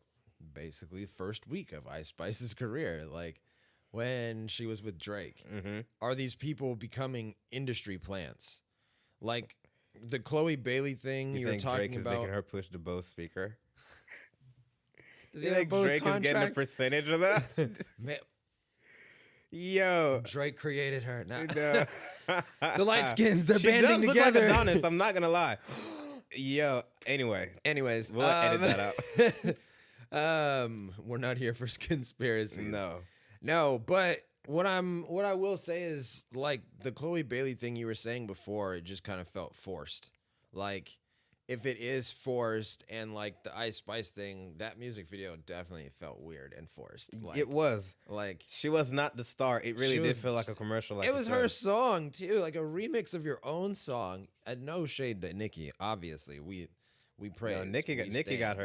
basically first week of Ice Spice's career, like when she was with Drake. Are these people becoming industry plants? Like the Chloe Bailey thing you were think talking Drake is about. making her push the Bose speaker? Does You he have think Bose Drake is getting a contract? percentage of that? Man, Yo. Drake created her. Nah. No. The light skins, they're She banding does look together. like Adonis, I'm not gonna lie. Yo, anyway. Anyways, We'll edit that out. We're not here for conspiracies. No. But what I will say is, like, the Chloe Bailey thing you were saying before, it just kind of felt forced. Like, if it is forced, and like the Ice Spice thing, that music video definitely felt weird and forced. Like, It was. like She was not the star. It really She did was- feel like a commercial. Like it you was said. her song too, like a remix of your own song. And no shade to Nicki, obviously we praise. No, Nicki we got stand.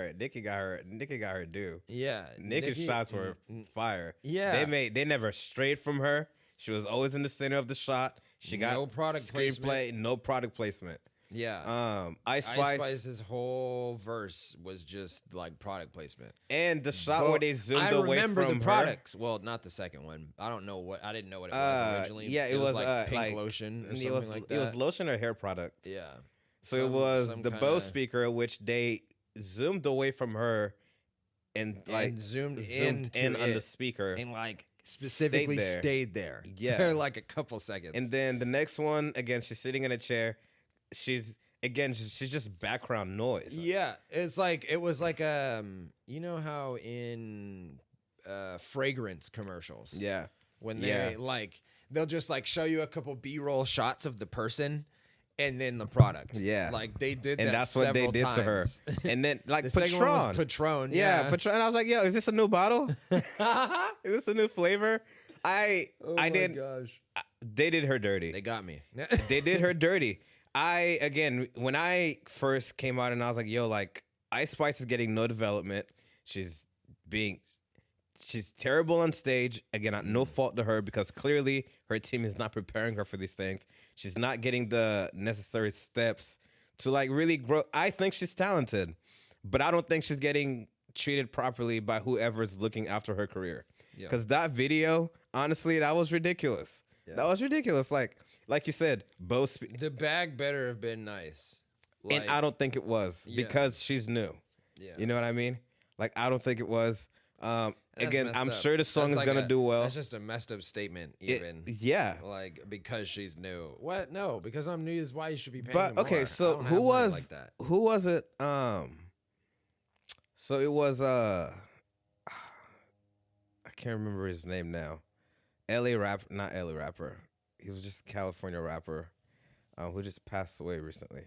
her due. Yeah, Nicki's shots were fire. Yeah. They never strayed from her. She was always in the center of the shot. She got No product screenplay, placement. no product placement. Yeah. Ice Ice Spice Spice's whole verse was just like product placement. and the shot where But they zoomed I away remember from the products. Well, not the second one. I didn't know what it was originally. Yeah, it was like pink like lotion or it something was, like that. It was lotion or hair product. Yeah. So it was the Bose speaker, which they zoomed away from her and like and zoomed in into on it the speaker. and like specifically stayed there. Yeah. For like a couple seconds. And then the next one, again, she's sitting in a chair. She's just background noise. yeah, it was like you know how in fragrance commercials. Yeah. When they like they'll just like show you a couple B-roll shots of the person and then the product. Yeah. Like they did And that that's what they several did to her. times. And then like The second one was Patron. Patron. Yeah, Patron. And I was like, yo, is this a new bottle? Is this a new flavor? I did. Gosh. They did her dirty. They got me. They did her dirty. When I first came out and I was like, yo, like Ice Spice is getting no development. She's terrible on stage. Again, no fault to her because clearly her team is not preparing her for these things. She's not getting the necessary steps to like really grow. I think she's talented, but I don't think she's getting treated properly by whoever's looking after her career. Yeah. Because that video, honestly, that was ridiculous. Yeah. That was ridiculous. Like you said, both. The bag better have been nice. And I don't think it was because she's new. Yeah. You know what I mean? Like, I don't think it was. That's Again, messed I'm up. sure the song That's is like going to do well. That's just a messed up statement, even. Yeah. Like, because she's new. What? No, because I'm new is why you should be paying But me okay, more. I so don't who have money was like that? who was it? So it was I can't remember his name now. Not LA rapper. He was just a California rapper who just passed away recently.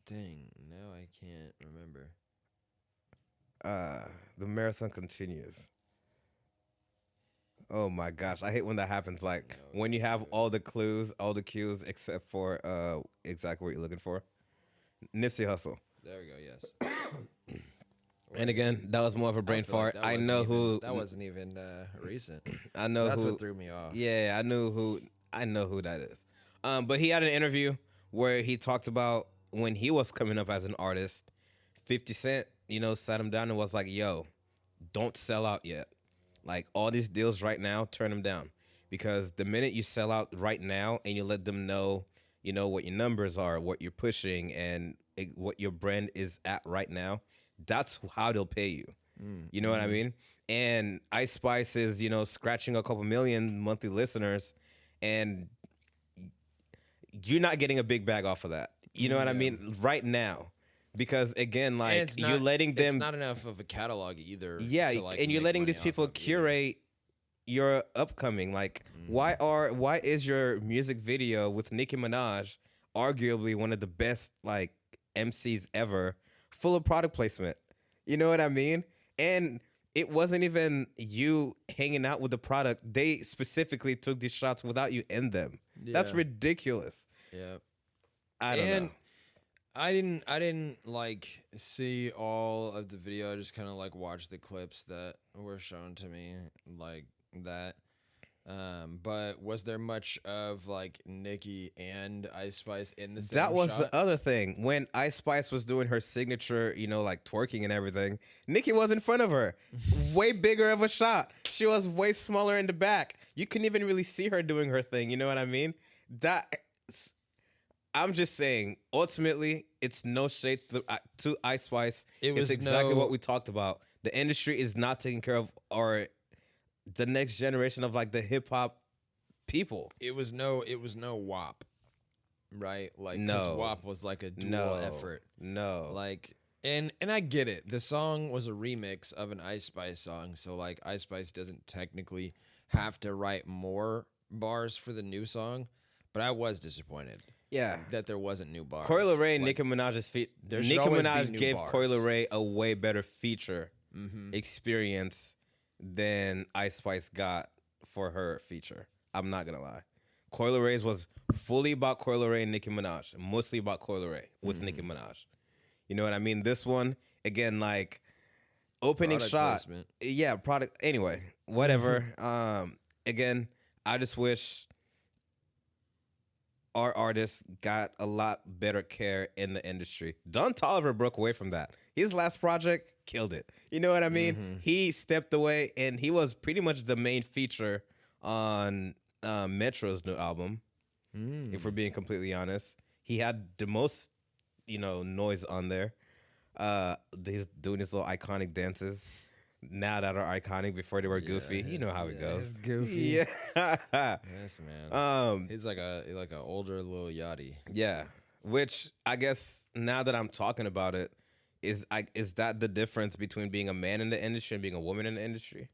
Dang, no, I can't remember. The marathon continues. Oh my gosh, I hate when that happens. Like when you have all the cues except for exactly what you're looking for. Nipsey Hussle. There we go. Yes. And again, that was more of a brain feel like fart. that I wasn't know even- who. That wasn't even recent. I know That's who. what threw me off. Yeah, I know who that is. But he had an interview where he talked about when he was coming up as an artist, 50 Cent, sat him down and was like, yo, don't sell out yet. Like all these deals right now, turn them down. Because the minute you sell out right now and you let them know, what your numbers are, what you're pushing, and what your brand is at right now, that's how they'll pay you. You know what I mean? And Ice Spice is, scratching a couple million monthly listeners, and you're not getting a big bag off of that. You know what I mean? Right now. Because again, like you're letting them. It's not enough of a catalog either. Yeah, to, like, and you're make letting money these off people of. curate your upcoming. Like, why is your music video with Nicki Minaj arguably one of the best like MCs ever, full of product placement? You know what I mean? And it wasn't even you hanging out with the product. They specifically took these shots without you in them. That's Yeah. ridiculous. Yeah. I don't know. I didn't like see all of the video. I just kind of like watched the clips that were shown to me like that. But was there much of like Nicki and Ice Spice in the same That was shot? the other thing. When Ice Spice was doing her signature, like twerking and everything, Nicki was in front of her. Way bigger of a shot. She was way smaller in the back. You couldn't even really see her doing her thing. You know what I mean? I'm just saying, ultimately, it's no shade to Ice Spice. It's exactly what we talked about. The industry is not taking care of the next generation of like the hip hop people. It was no WAP, right? Like, 'cause No. WAP was like a dual effort. No. Like, and I get it. The song was a remix of an Ice Spice song, so like Ice Spice doesn't technically have to write more bars for the new song. But I was disappointed Yeah. that there wasn't new bars. Coi Leray and Like, Nicki Minaj's feat. there should Nicki always be Minaj new gave bars. Coi Leray a way better feature mhm. experience than Ice Spice got for her feature. I'm not gonna lie. Coi Leray's was fully about Coi Leray and Nicki Minaj, mostly about Coi Leray with Nicki Minaj. You know what I mean? This one, again, like opening Product shot. placement. Yeah, product. Anyway, whatever. Again, I just wish our artists got a lot better care in the industry. Don Toliver broke away from that. His last project killed it. You know what I mean? He stepped away, and he was pretty much the main feature on Metro's new album. If we're being completely honest, he had the most, noise on there. He's doing his little iconic dances now that are iconic. Before they were goofy, you know how it goes. It's goofy. Yeah. Yes, man. He's like a older little yachty. Yeah, which I guess now that I'm talking about it, is that the difference between being a man in the industry and being a woman in the industry?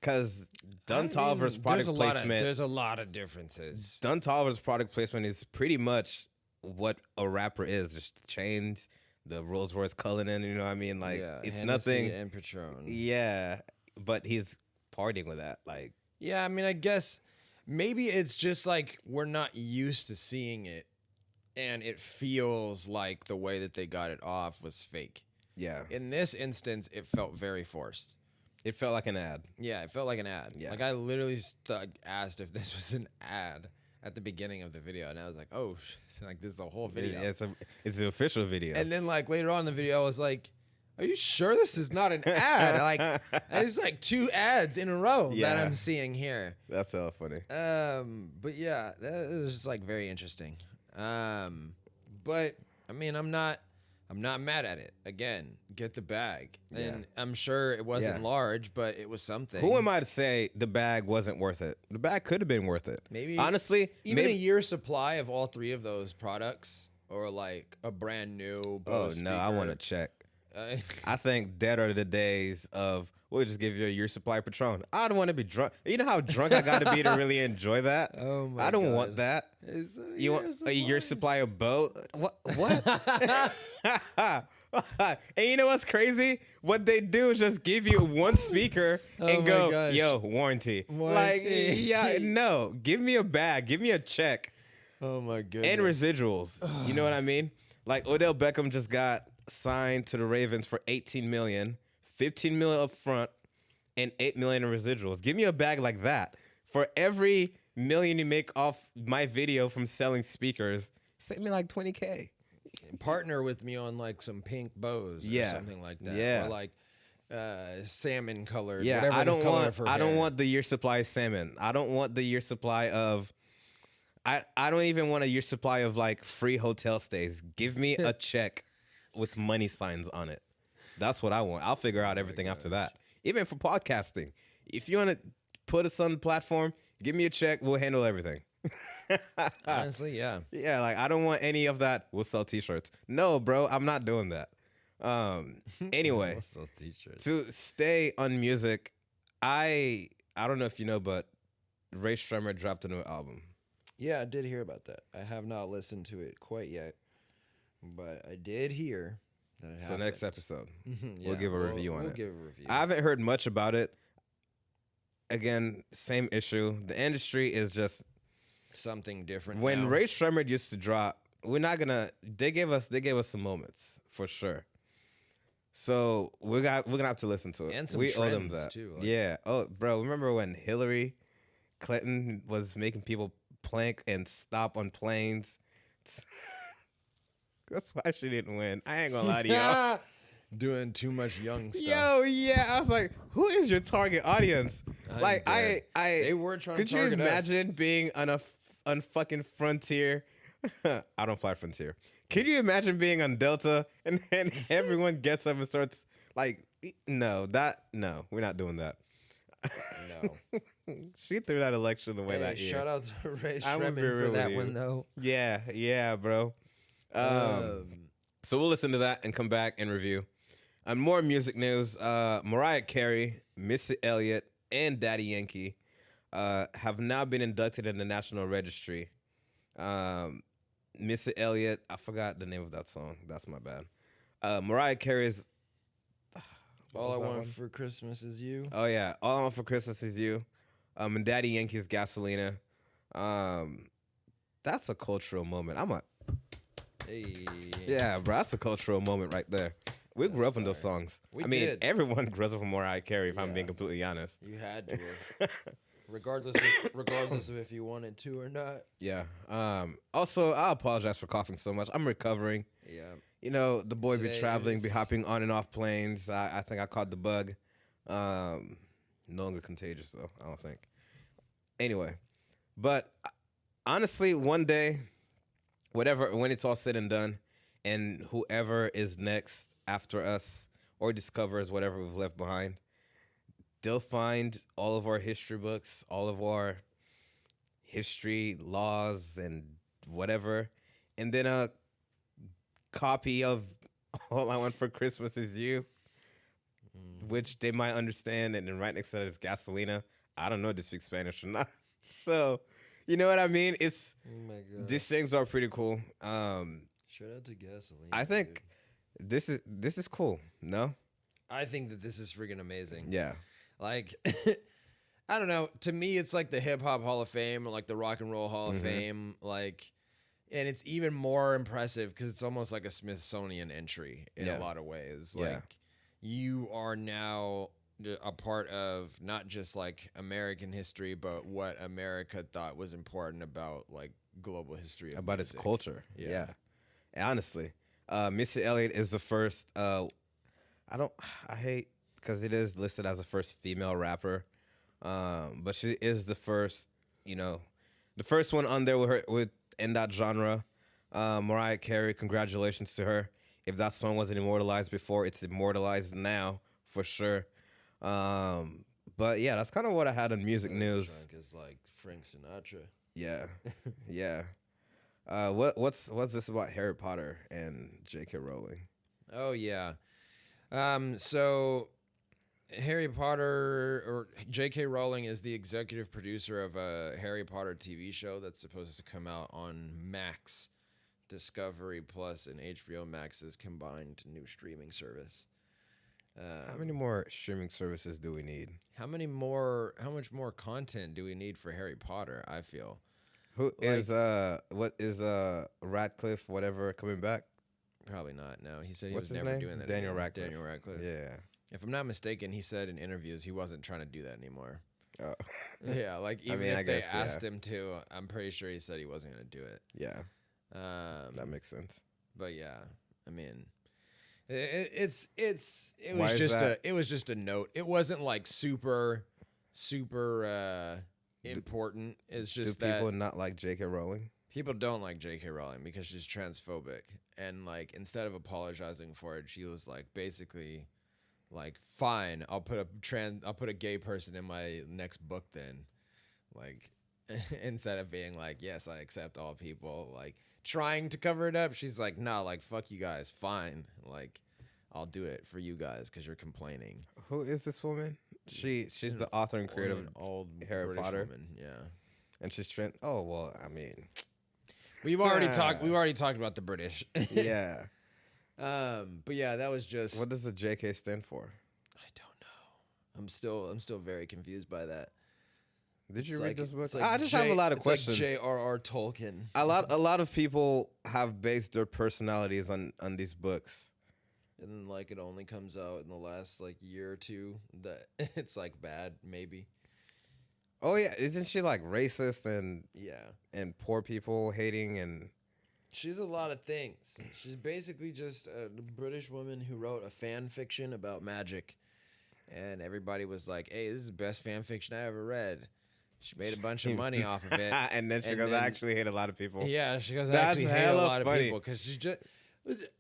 Because Don Toliver's product placement, There's a lot of differences. Don Toliver's product placement is pretty much what a rapper is. Just chains, the Rolls Royce Cullinan. You know what I mean? Like it's Hennessy nothing. and Patron. Yeah, but he's partying with that. Like Yeah, I mean, I guess maybe it's just like we're not used to seeing it, and it feels like the way that they got it off was fake. yeah, In this instance, it felt very forced. it felt like an ad. Yeah, it felt like an ad. Yeah. Like I literally asked if this was an ad at the beginning of the video, and I was like, "Oh, like this is a whole video." It's an official video. And then like later on in the video, I was like, "Are you sure this is not an ad?" Like it's like 2 ads in a row that Yeah. I'm seeing here. That's hella funny. But yeah, that was just like very interesting. But I mean, I'm not mad at it. Again, get the bag. And I'm sure it wasn't Yeah. large, but it was something. Who am I to say the bag wasn't worth it? The bag could have been worth it. Maybe honestly, even maybe, a year's supply of all 3 of those products, or like a brand new Bose no, I want to check. to. I think dead are the days of we'll just give you a year supply of Patron. I don't want to be drunk. You know how drunk I got to be to really enjoy that? Oh my I don't God. want that. It's a You want a year supply of boat? What? And you know what's crazy? What they do is just give you one speaker Oh and my go, gosh. yo, warranty. Like, Warranty. yeah, no. Give me a bag. Give me a check. Oh my goodness. And residuals. You know what I mean? Like Odell Beckham just got signed to the Ravens for $18 million, $15 million up front, and $8 million in residuals. Give me a bag like that. For every million you make off my video from selling speakers, send me like $20K. Partner with me on like some pink bows or something like that. Yeah. Or like salmon colored. Yeah, whatever I don't the color want of her I don't hair. want the year supply of salmon. I don't want the year supply of I don't even want a year supply of like free hotel stays. Give me a check with money signs on it. That's what I want. I'll figure out everything after that. Even for podcasting. If you want to put us on the platform, give me a check, we'll handle everything. Honestly, yeah. Yeah, like I don't want any of that. We'll sell t-shirts. No, bro, I'm not doing that. Anyway, Also t-shirts. to stay on music, I don't know if you know, but Ray Shremmer dropped a new album. Yeah, I did hear about that. I have not listened to it quite yet, but I did hear that it So happened. next episode, Yeah, we'll give a review on we'll it. give a review. I haven't heard much about it. Again, same issue. The industry is just Something different. when now. Ray Shremmer used to drop we're not gonna. They gave us some moments for sure. So we're gonna have to listen to it. And some we owe them trends, that too, like- Yeah. Oh, bro, remember when Hillary Clinton was making people plank and stop on planes? That's why she didn't win. I ain't gonna lie to y'all. Doing too much young stuff. Yo, yeah. I was like, who is your target audience? I'm dead. They were trying to Could you target us. imagine being on on fucking Frontier? I don't fly Frontier. Could you imagine being on Delta and then everyone gets up and starts like, no, we're not doing that. No. She threw that election away Hey, that year. shout out to Ray I'm gonna Shremmen be for real that with one, you. though. Yeah, bro. So we'll listen to that and come back and review. On more music news, Mariah Carey, Missy Elliott, and Daddy Yankee have now been inducted in the National Registry. Missy Elliott, I forgot the name of that song. That's my bad. Mariah Carey's All I Want for Christmas Is You. Oh yeah, All I Want for Christmas Is You. And Daddy Yankee's Gasolina. That's a cultural moment. Hey. Yeah, bro, that's a cultural moment right there. We grew up in those songs. We I mean, did. everyone grew up with Mariah Carey, if I'm Yeah. being completely honest. You had to have. regardless of if you wanted to or not. Yeah. Also, I apologize for coughing so much. I'm recovering. Yeah. You know, the boy be Today traveling, be is- hopping on and off planes. I think I caught the bug. No longer contagious, though, I don't think. Anyway, but honestly, one day, when it's all said and done, and whoever is next after us or discovers whatever we've left behind, they'll find all of our history books, all of our history, laws, and whatever, and then a copy of All I Want for Christmas Is You, which they might understand, and then right next to that is Gasolina. I don't know if they speak Spanish or not. So, you know what I mean? It's Oh my god. these things are pretty cool. Shout out to Gasoline. I think this is cool. No? I think that this is freaking amazing. Yeah. Like, I don't know. To me, it's like the Hip Hop Hall of Fame or like the Rock and Roll Hall of Fame. Like, and it's even more impressive because it's almost like a Smithsonian entry in Yeah. a lot of ways. Yeah. Like, you are now a part of not just like American history, but what America thought was important about like global history of About its music. culture. Yeah. Yeah. Honestly, Missy Elliott is the first. I hate because it is listed as the first female rapper, but she is the first. You know, the first one on there in that genre. Mariah Carey, congratulations to her. If that song wasn't immortalized before, it's immortalized now for sure. But yeah, that's kind of what I had on music news. Drunk is like Frank Sinatra. Yeah, yeah. What's this about Harry Potter and J.K. Rowling? Oh yeah. So Harry Potter or J.K. Rowling is the executive producer of a Harry Potter TV show that's supposed to come out on Max, Discovery Plus, and HBO Max's combined new streaming service. How many more streaming services do we need? How much more content do we need for Harry Potter? I feel. What is Radcliffe whatever coming back? Probably not. No, he said he What's was his never name? doing that. Daniel again. Radcliffe. Daniel Radcliffe. Yeah. If I'm not mistaken, he said in interviews he wasn't trying to do that anymore. Oh. Yeah, like even mean, if I they guess, yeah. asked him to, I'm pretty sure he said he wasn't going to do it. Yeah. That makes sense. But yeah, I mean, it Why was is that? it was just a note. It wasn't like super important. It's Do just that people not like J.K. Rowling? people don't like J.K. Rowling because she's transphobic, and like instead of apologizing for it, she was like basically like, fine, I'll put a gay person in my next book then, like instead of being like, yes, I accept all people, like trying to cover it up. She's like, nah, like fuck you guys, fine, like I'll do it for you guys because you're complaining. Who is this woman? She's the author and creator of An old Harry British Potter. woman, yeah. And she's trend. Oh well, I mean, We've already talked about the British. yeah. But yeah, that was just. What does the J.K. stand for? I don't know. I'm still very confused by that. Did you It's read like- this book? it's like I just have a lot of it's like questions. J.R.R. Tolkien. A lot of people have based their personalities on these books. And then, like, it only comes out in the last, like, year or two that it's, like, bad, maybe. Oh yeah, isn't she like racist Yeah. and poor people hating and She's a lot of things. She's basically just a British woman who wrote a fan fiction about magic. And everybody was like, hey, this is the best fan fiction I ever read. She made a bunch of money off of it. and then she goes, I actually hate a lot of people. Yeah, she goes, I That's actually hate a hella lot of funny. people because she's just.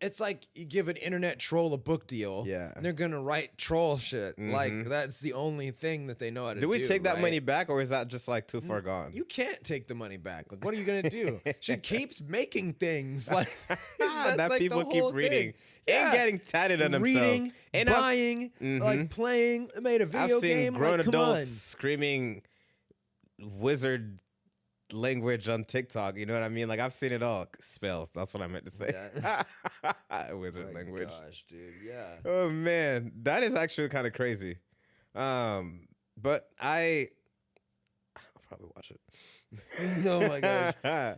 It's like you give an internet troll a book deal. Yeah. And they're gonna write troll shit. Like that's the only thing that they know how to do. Do we take that right? money back, or is that just like too far gone? You can't take the money back. Like, what are you gonna do? She keeps making things like that that's like people the keep whole reading thing. and getting tatted on themselves. Reading, and buying, like playing. Made a video I've seen game. grown like, come adults on. screaming wizard language on TikTok. You know what I mean? Like I've seen it all. Spells. That's what I meant to say. Wizard My language. gosh, dude. Yeah. Oh man, that is actually kind of crazy. But I'll probably watch it. Oh my gosh,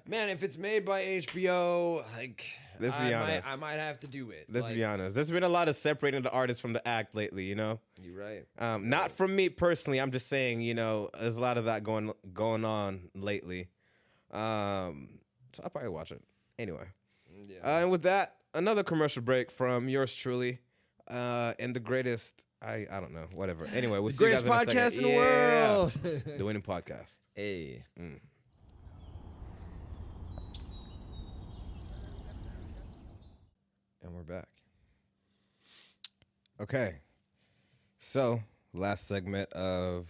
man! If it's made by HBO, like, Let's be honest. I might have to do it. Let's Like, be honest. There's been a lot of separating the artist from the act lately. You know. You're right. Not from me personally. I'm just saying, you know, there's a lot of that going on lately. So I'll probably watch it anyway. Yeah. And with that, another commercial break from yours truly, and the greatest. I don't know, whatever. Anyway, we'll The see you greatest guys in a podcast second. in the Yeah. world. The Winning Podcast. Hey. And we're back. Okay. So, last segment of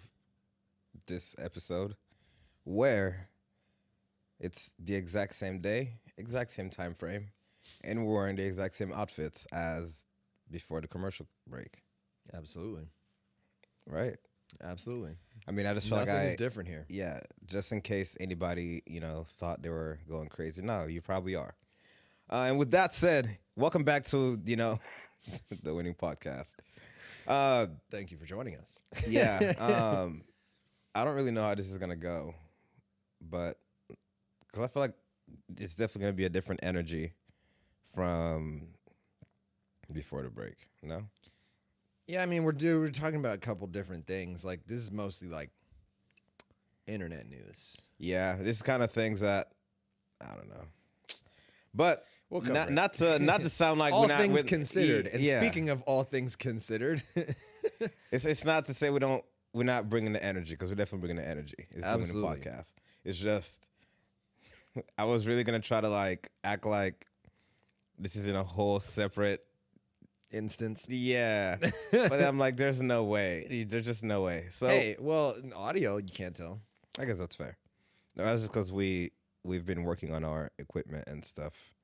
this episode, where it's the exact same day, exact same time frame, and we're wearing the exact same outfits as before the commercial break. Absolutely. Right. Absolutely. I mean, I just feel Nothing like is different here. yeah, just in case anybody, you know, thought they were going crazy. No, you probably are. And with that said, welcome back to, you know, the Winning Podcast. Thank you for joining us. Yeah. I don't really know how this is going to go, but because I feel like it's definitely going to be a different energy from before the break. No? Yeah, I mean, we're talking about a couple different things. Like, this is mostly like internet news. Yeah, this is kind of things that I don't know. But We'll cover it. not to sound like All we're not things with, considered. And yeah. speaking of all things considered, It's not to say we're not bringing the energy, because we're definitely bringing the energy. It's doing Absolutely. the podcast. It's just I was really gonna try to like act like this is in a whole separate instance. yeah, but I'm like, there's no way. There's just no way. So Hey, well, in audio, you can't tell. I guess that's fair. No, that's just because we've been working on our equipment and stuff.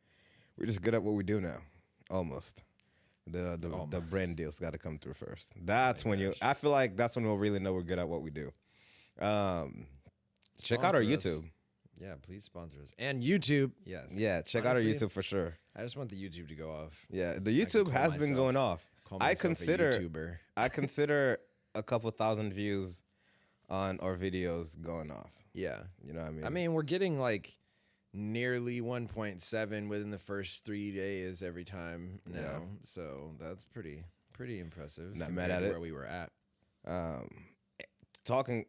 We're just good at what we do now, almost. The brand deal's got to come through first. That's when I feel like that's when we'll really know we're good at what we do. Check out our Sponsor us. YouTube. Yeah, please sponsor us. And YouTube, yes. Yeah, check out our Honestly, YouTube for sure. I just want the YouTube to go off. Yeah, the can YouTube call has been myself- going off. Call I myself a consider YouTuber. I consider a couple thousand views on our videos going off. Yeah. You know what I mean? I mean, we're getting like nearly 1.7 within the first 3 days every time now. Yeah. So that's pretty impressive. Not mad compared at to it. Where we were at. talking.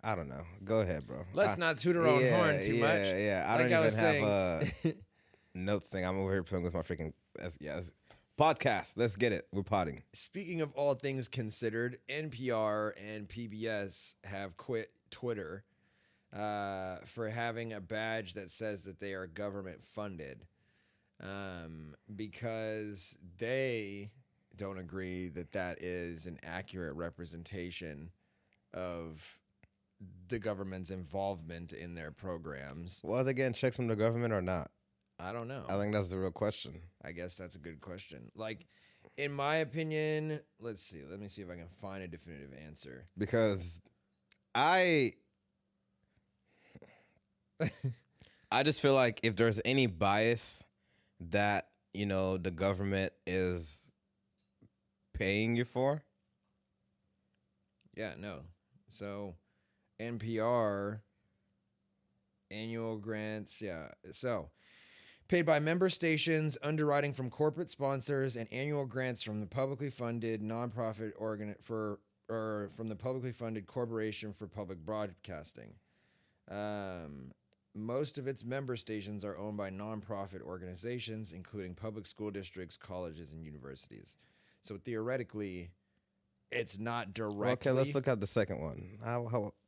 I don't know. Go ahead, bro. Let's not toot our own horn too much. Yeah, I Like don't I even was have a notes thing. I'm over here playing with my freaking podcast. Let's get it. We're potting. Speaking of all things considered, NPR and PBS have quit Twitter for having a badge that says that they are government funded because they don't agree that that is an accurate representation of the government's involvement in their programs. Well, are they getting checks from the government or not? I don't know. I think that's the real question. I guess that's a good question. Like, in my opinion, let's see. Let me see if I can find a definitive answer. Because I just feel like if there's any bias that, you know, the government is paying you for. Yeah, no. So, NPR annual grants, so paid by member stations, underwriting from corporate sponsors, and annual grants from the publicly funded nonprofit from the publicly funded Corporation for Public Broadcasting. Most of its member stations are owned by nonprofit organizations, including public school districts, colleges, and universities. So theoretically, it's not directly. Okay, let's look at the second one.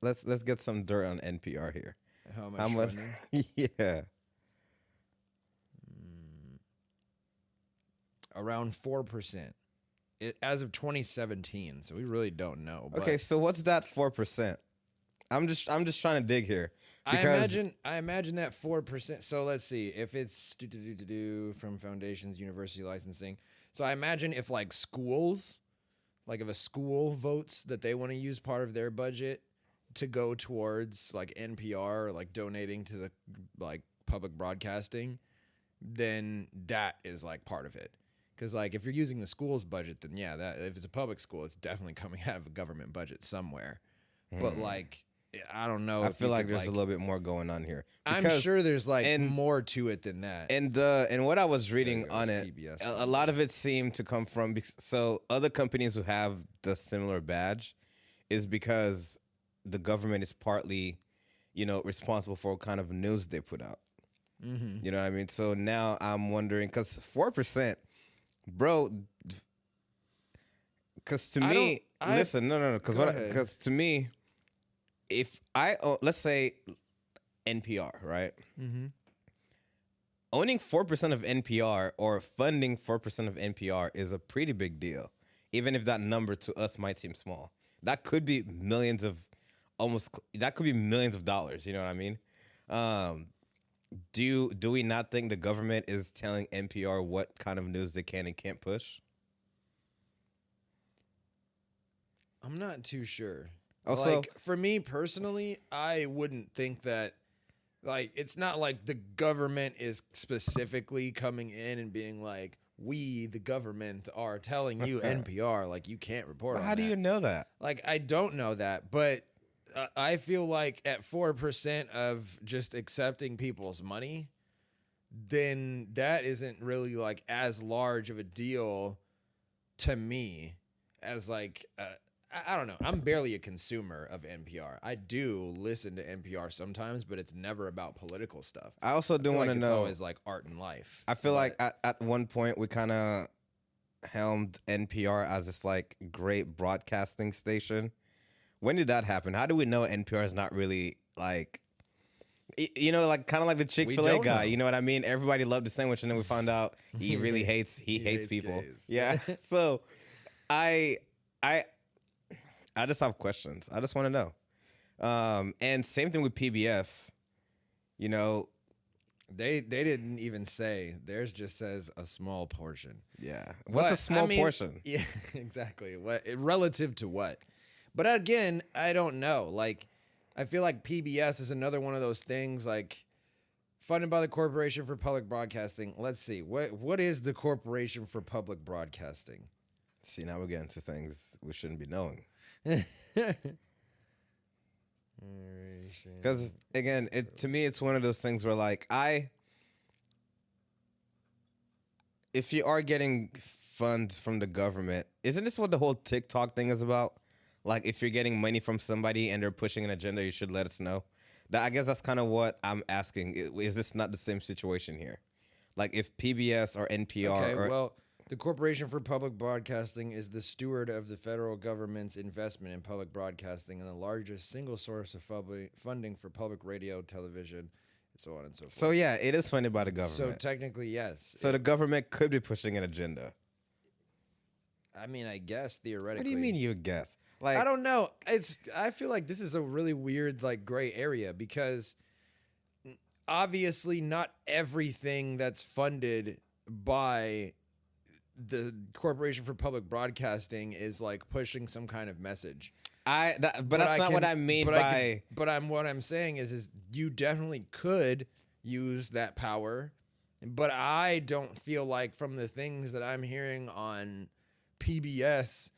Let's get some dirt on NPR here. How much? Yeah. Around 4%. As of 2017, so we really don't know. But Okay, so what's that 4%? I'm just trying to dig here. I imagine that 4%. So let's see if it's from foundations, university licensing. So I imagine if like schools, like if a school votes that they want to use part of their budget to go towards like NPR, or like donating to the like public broadcasting, then that is like part of it. Because like if you're using the school's budget, then yeah, that if it's a public school, it's definitely coming out of a government budget somewhere. But like, I don't know. I feel like there's a little bit more going on here. I'm sure there's like more to it than that. And what I was reading on it, a lot of it seemed to come from so other companies who have the similar badge is because the government is partly, responsible for what kind of news they put out. Mm-hmm. You know what I mean? So now I'm wondering, because 4%, bro. Because to me, listen, no, because to me, if let's say NPR, right? Mm-hmm. Owning 4% of NPR or funding 4% of NPR is a pretty big deal, even if that number to us might seem small. That could be millions of dollars. You know what I mean? Do we not think the government is telling NPR what kind of news they can and can't push? I'm not too sure. Also, like, for me personally, I wouldn't think that, like, it's not like the government is specifically coming in and being like, we, the government, are telling you, NPR, like, you can't report on how do you know that? Like, I don't know that, but I feel like at 4% of just accepting people's money, then that isn't really, like, as large of a deal to me as, like, I don't know. I'm barely a consumer of NPR. I do listen to NPR sometimes, but it's never about political stuff. I also do want to know. It's always like art and life. I feel like at one point we kind of helmed NPR as this like great broadcasting station. When did that happen? How do we know NPR is not really like, like kind of like the Chick-fil-A guy? Know. You know what I mean? Everybody loved the sandwich, and then we found out he really hates people. Gays. Yeah. So I just have questions. I just want to know. And same thing with PBS. They didn't even say. Theirs just says a small portion. Yeah. What's a small portion? Yeah, exactly. Relative to what? But again, I don't know. Like, I feel like PBS is another one of those things, like, funded by the Corporation for Public Broadcasting. Let's see. What is the Corporation for Public Broadcasting? See, now we're getting to things we shouldn't be knowing. Because again, to me, it's one of those things where, like, if you are getting funds from the government, isn't this what the whole TikTok thing is about? Like, if you're getting money from somebody and they're pushing an agenda, you should let us know. I guess that's kind of what I'm asking. Is this not the same situation here? Like, if PBS or NPR the Corporation for Public Broadcasting is the steward of the federal government's investment in public broadcasting and the largest single source of funding for public radio, television, and so on and so forth. So, yeah, it is funded by the government. So, technically, yes. So, the government could be pushing an agenda. I mean, I guess, theoretically. What do you mean you guess? Like, I don't know. I feel like this is a really weird, like, gray area because obviously not everything that's funded by the Corporation for Public Broadcasting is like pushing some kind of message. But that's not what I mean by. What I'm saying is you definitely could use that power, but I don't feel like from the things that I'm hearing on PBS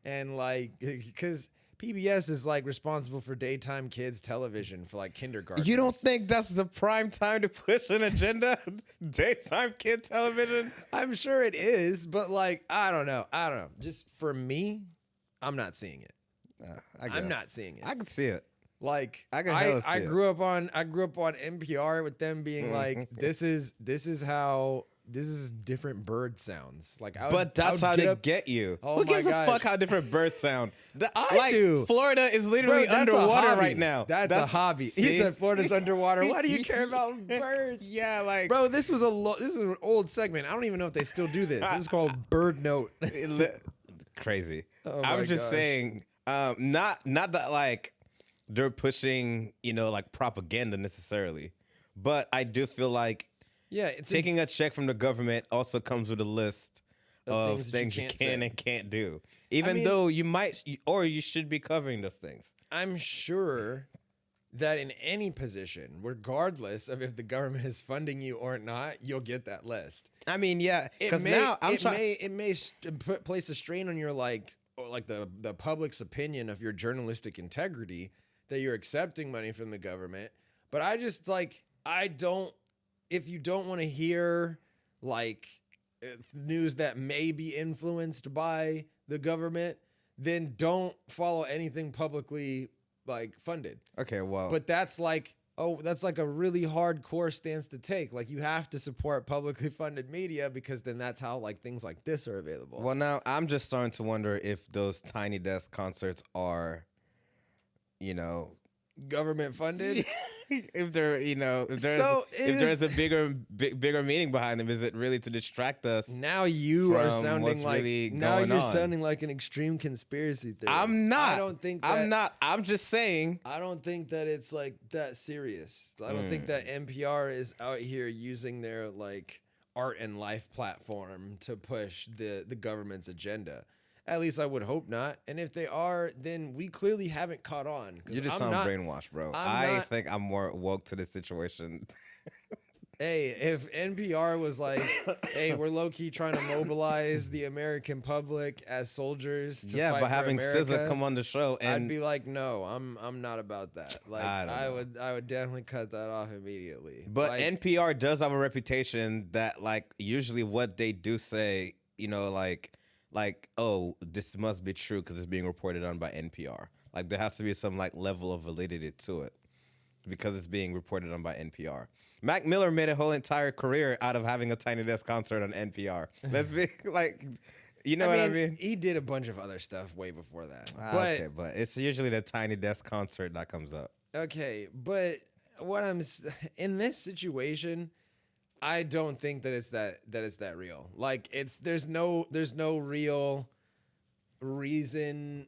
and like because PBS is like responsible for daytime kids television for like kindergarten. You don't think that's the prime time to push an agenda? Daytime kid television? I'm sure it is, but like I don't know. Just for me, I'm not seeing it. I'm not seeing it. I can see it. Like I can hella see I it. grew up on NPR with them being like, this is different bird sounds. Like, But that's how they get you. Oh Who my gives a gosh. fuck how different birds sound? I do. Florida is literally Bro, that's a underwater hobby. right now. That's a hobby. He See? said Florida's underwater. Why do you care about birds? Yeah, like Bro, this is an old segment. I don't even know if they still do this. It was called Bird Note. crazy. Oh I my was just gosh. saying, not that like they're pushing, like propaganda necessarily, but I do feel like Yeah, it's taking a check from the government also comes with a list of things that things you can't can say. and can't do, even mean- though you might or you should be covering those things. I'm sure that in any position, regardless of if the government is funding you or not, you'll get that list. I mean, yeah, It because may, now I'm it trying. may, it may place a strain on your the public's opinion of your journalistic integrity that you're accepting money from the government. But I just if you don't want to hear news that may be influenced by the government, then don't follow anything publicly funded. Okay, well, But that's like a really hardcore stance to take. Like, you have to support publicly funded media because then that's how things like this are available. well, now I'm just starting to wonder if those Tiny Desk concerts are, Government funded. if they're, if there's So if there's a bigger meaning behind them. Is it really to distract us? Now you are From sounding what's like really now going you're on. sounding like an extreme conspiracy theorist. I'm not. I don't think I'm not. I'm just saying. I don't think that it's that serious. I don't think that NPR is out here using their art and life platform to push the government's agenda. At least I would hope not. And if they are, then we clearly haven't caught on. You just sound brainwashed, bro. I think I'm more woke to this situation. Hey, if NPR was like, hey, we're low-key trying to mobilize the American public as soldiers to fight by for having America, SZA come on the show, and I'd be like, no, I'm not about that. I would definitely cut that off immediately. but NPR does have a reputation that usually what they do say, oh, this must be true because it's being reported on by NPR. There has to be some level of validity to it because it's being reported on by NPR. Mac Miller made a whole entire career out of having a Tiny Desk concert on NPR. Let's be what I mean? He did a bunch of other stuff way before that. Okay, but it's usually the Tiny Desk concert that comes up. Okay, but in this situation, I don't think that it's that real. There's no real reason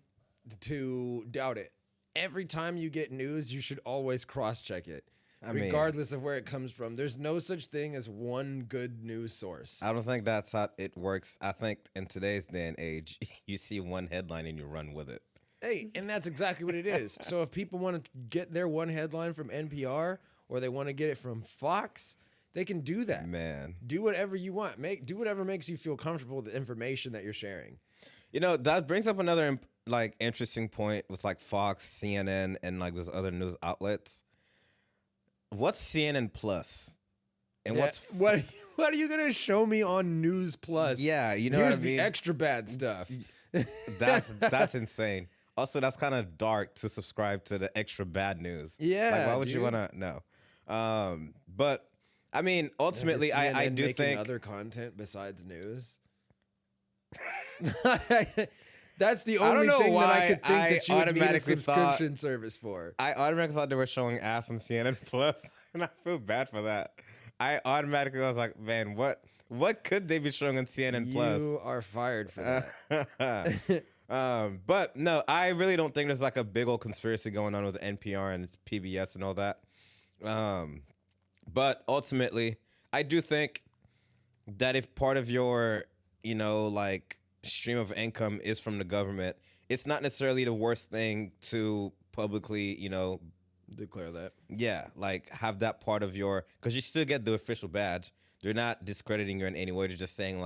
to doubt it. Every time you get news, you should always cross-check it. Regardless of where it comes from. There's no such thing as one good news source. I don't think that's how it works. I think in today's day and age, you see one headline and you run with it. Hey, and that's exactly what it is. So if people want to get their one headline from NPR or they want to get it from Fox, they can do that. Man. Do whatever you want. Do whatever makes you feel comfortable with the information that you're sharing. That brings up another interesting point with Fox, CNN, and those other news outlets. What's CNN Plus? And what are you gonna show me on News Plus? Yeah, you know Here's what I mean? the extra bad stuff. That's insane. Also, that's kind of dark to subscribe to the extra bad news. Yeah, why would you want to know? But I mean, ultimately, I do think other content besides news. That's the I don't only know thing that I why could think I that you would need a automatically subscription service for. I automatically thought they were showing ass on CNN Plus, and I feel bad for that. I automatically was like, man, what could they be showing on CNN Plus? You are fired for that. But no, I really don't think there's a big old conspiracy going on with NPR and its PBS and all that. But ultimately, I do think that if part of your, stream of income is from the government, it's not necessarily the worst thing to publicly, Declare that. yeah, have that part of your, because you still get the official badge. They're not discrediting you in any way. They're just saying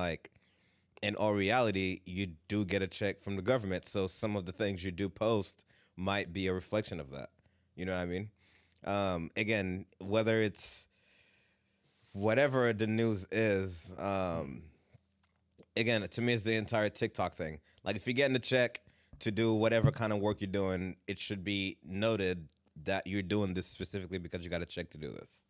in all reality, you do get a check from the government. So some of the things you do post might be a reflection of that. You know what I mean? Again, whether it's whatever the news is, again, to me, it's the entire TikTok thing. Like, if you're getting a check to do whatever kind of work you're doing, it should be noted that you're doing this specifically because you got a check to do this.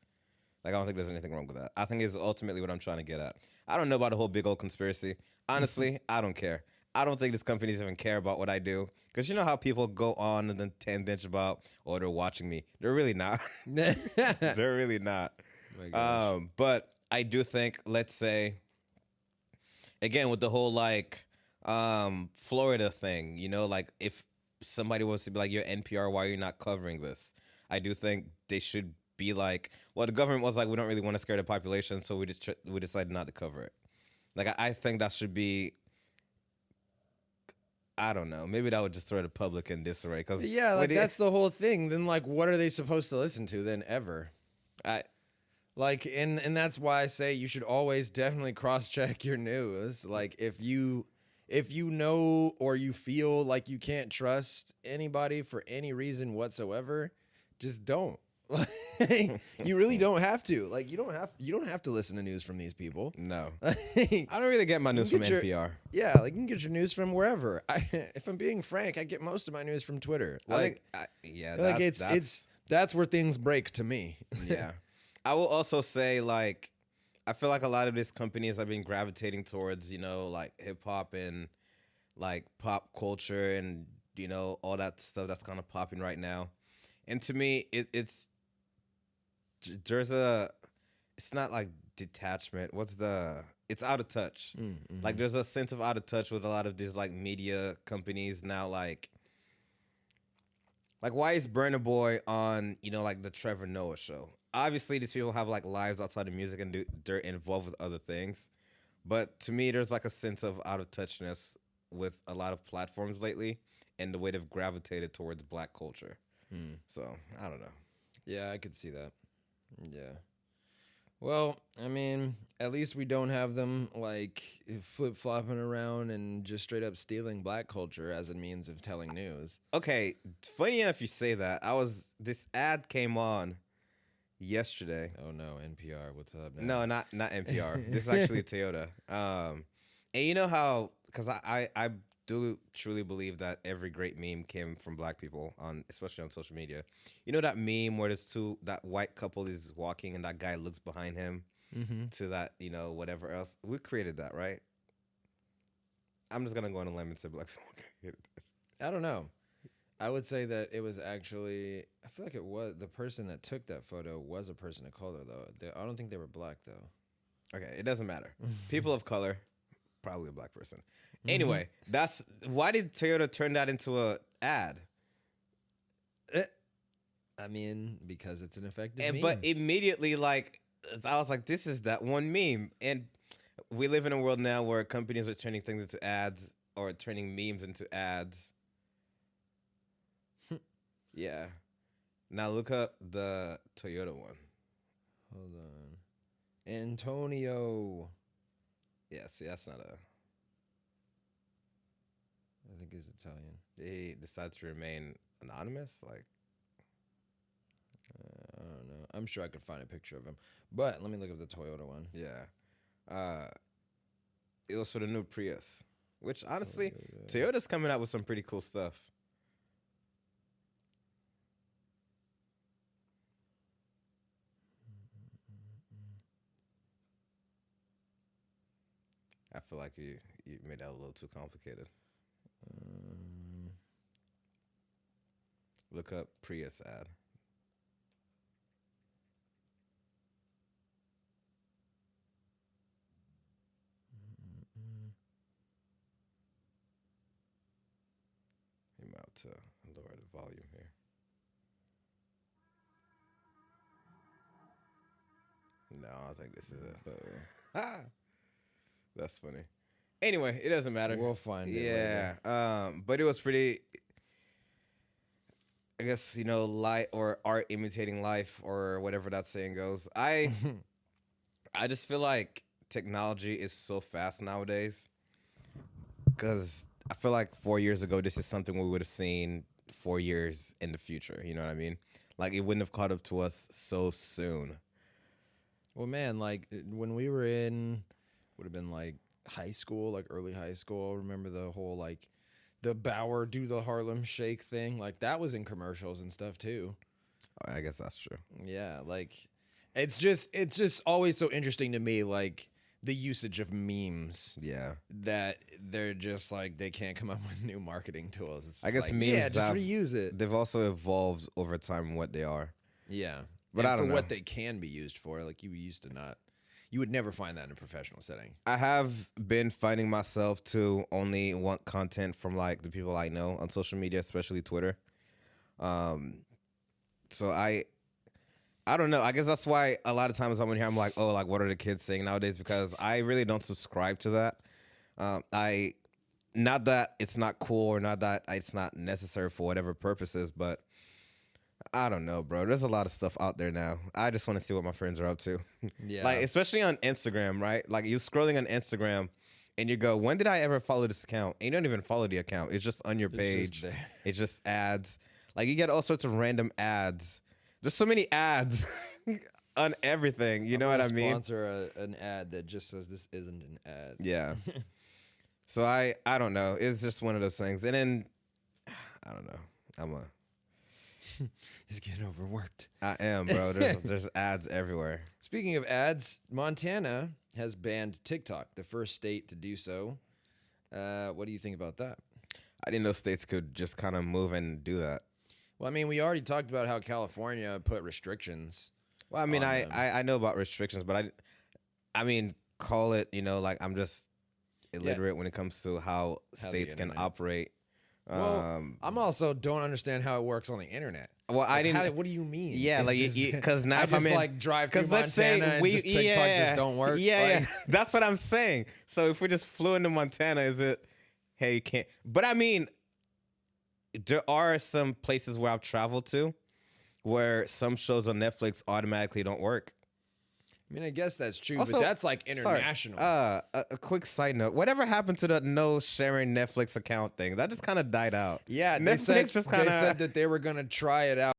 Like, I don't think there's anything wrong with that. I think it's ultimately what I'm trying to get at. I don't know about the whole big old conspiracy. Honestly, I don't care. I don't think these companies even care about what I do. Because you know how people go on and then tangent about, oh, they're watching me. They're really not. They're really not. But I do think, let's say, again, with the whole, like, Florida thing, you know, like, if somebody was to be like, you're NPR, why are you not covering this? I do think they should be like, well, the government was like, we don't really want to scare the population, so we decided not to cover it. Like, I think that should be, I don't know, maybe that would just throw the public in disarray. Cause yeah, like, that's the whole thing. Then, like, what are they supposed to listen to then ever? Like, and that's why I say you should always definitely cross-check your news. Like, if you know or you feel like you can't trust anybody for any reason whatsoever, just don't. You really don't have to. Like, you don't have to listen to news from these people. No. I don't really get my news from NPR. Yeah, like, you can get your news from wherever. If I'm being frank, I get most of my news from Twitter. Like, that's where things break to me. Yeah. I will also say, like, I feel like a lot of these companies have been gravitating towards, you know, like, hip-hop and, like, pop culture and, you know, all that stuff that's kind of popping right now. And to me, it's not like detachment. It's out of touch. Mm-hmm. Like, there's a sense of out of touch with a lot of these, like, media companies now. Like why is Burna Boy on, you know, like, the Trevor Noah show? Obviously, these people have, like, lives outside of music and they're involved with other things. But to me, there's, like, a sense of out of touchness with a lot of platforms lately and the way they've gravitated towards black culture. So, I don't know. Yeah, I could see that. Yeah. Well, I mean, at least we don't have them, like, flip-flopping around and just straight up stealing black culture as a means of telling news. Okay, funny enough you say that. This ad came on yesterday. Oh no, NPR, what's up No, now? not NPR. This is actually Toyota. And you know how, because I do truly believe that every great meme came from black people, especially on social media. You know that meme where that white couple is walking and that guy looks behind him to that, you know, whatever else? We created that, right? I'm just going to go on a limb and say black people created that. I don't know. I would say that it was actually, I feel like it was, the person that took that photo was a person of color, though. I don't think they were black, though. Okay, it doesn't matter. People of color, probably a black person. Anyway, why did Toyota turn that into a ad? I mean, because it's an effective meme. But immediately, like, I was like, this is that one meme. And we live in a world now where companies are turning things into ads or turning memes into ads. Yeah. Now look up the Toyota one. Hold on. Antonio. Yeah, see, that's not I think he's Italian. They decide to remain anonymous? Like, I don't know. I'm sure I could find a picture of him. But let me look up the Toyota one. Yeah. It was for the new Prius. Which, honestly, Toyota's coming out with some pretty cool stuff. I feel like you made that a little too complicated. Look up Prius ad. I'm about to lower the volume here. No, I think this is it. That's funny. Anyway, it doesn't matter. We'll find it. Yeah. But it was pretty, I guess, you know, light or art imitating life or whatever that saying goes. I just feel like technology is so fast nowadays. Because I feel like 4 years ago, this is something we would have seen 4 years in the future. You know what I mean? Like, it wouldn't have caught up to us so soon. Well, man, like when we were in, would have been like high school, like early high school. Remember the whole like the Bauer do the Harlem Shake thing? Like that was in commercials and stuff too. I guess that's true. Yeah, like it's just always so interesting to me, like the usage of memes. Yeah. That they're just like they can't come up with new marketing tools. It's I guess like, memes, yeah, just reuse it. They've also evolved over time in what they are. Yeah. But and I don't know what they can be used for. Like you would never find that in a professional setting. I have been finding myself to only want content from like the people I know on social media, especially Twitter. So I don't know. I guess that's why a lot of times I'm in here, I'm like, oh, like what are the kids saying nowadays? Because I really don't subscribe to that. Not that it's not cool or not that it's not necessary for whatever purposes, but I don't know, bro. There's a lot of stuff out there now. I just want to see what my friends are up to. Yeah. Like, especially on Instagram, right? Like, you're scrolling on Instagram and you go, when did I ever follow this account? And you don't even follow the account. It's just on your page. It's just ads. Like, you get all sorts of random ads. There's so many ads on everything. You know what I mean? Sponsor an ad that just says this isn't an ad. Yeah. So I don't know. It's just one of those things. And then, I don't know. He's getting overworked. I am, bro. There's ads everywhere. Speaking of ads, Montana has banned TikTok, the first state to do so. What do you think about that? I didn't know states could just kind of move and do that. Well, I mean, we already talked about how California put restrictions. Well, I mean, I know about restrictions, but I mean, call it, like I'm just illiterate when it comes to how states can operate. Well, I'm also don't understand how it works on the internet. Well, I didn't. What do you mean? Yeah, like because now I if I'm just in, like drive through let's Montana say and just TikTok just don't work. Yeah, like, that's what I'm saying. So if we just flew into Montana, is it? Hey, you can't. But I mean, there are some places where I've traveled to, where some shows on Netflix automatically don't work. I mean, I guess that's true, Also, but that's like international. Sorry, a quick side note. Whatever happened to the no sharing Netflix account thing? That just kind of died out. Yeah, Netflix they said that they were going to try it out.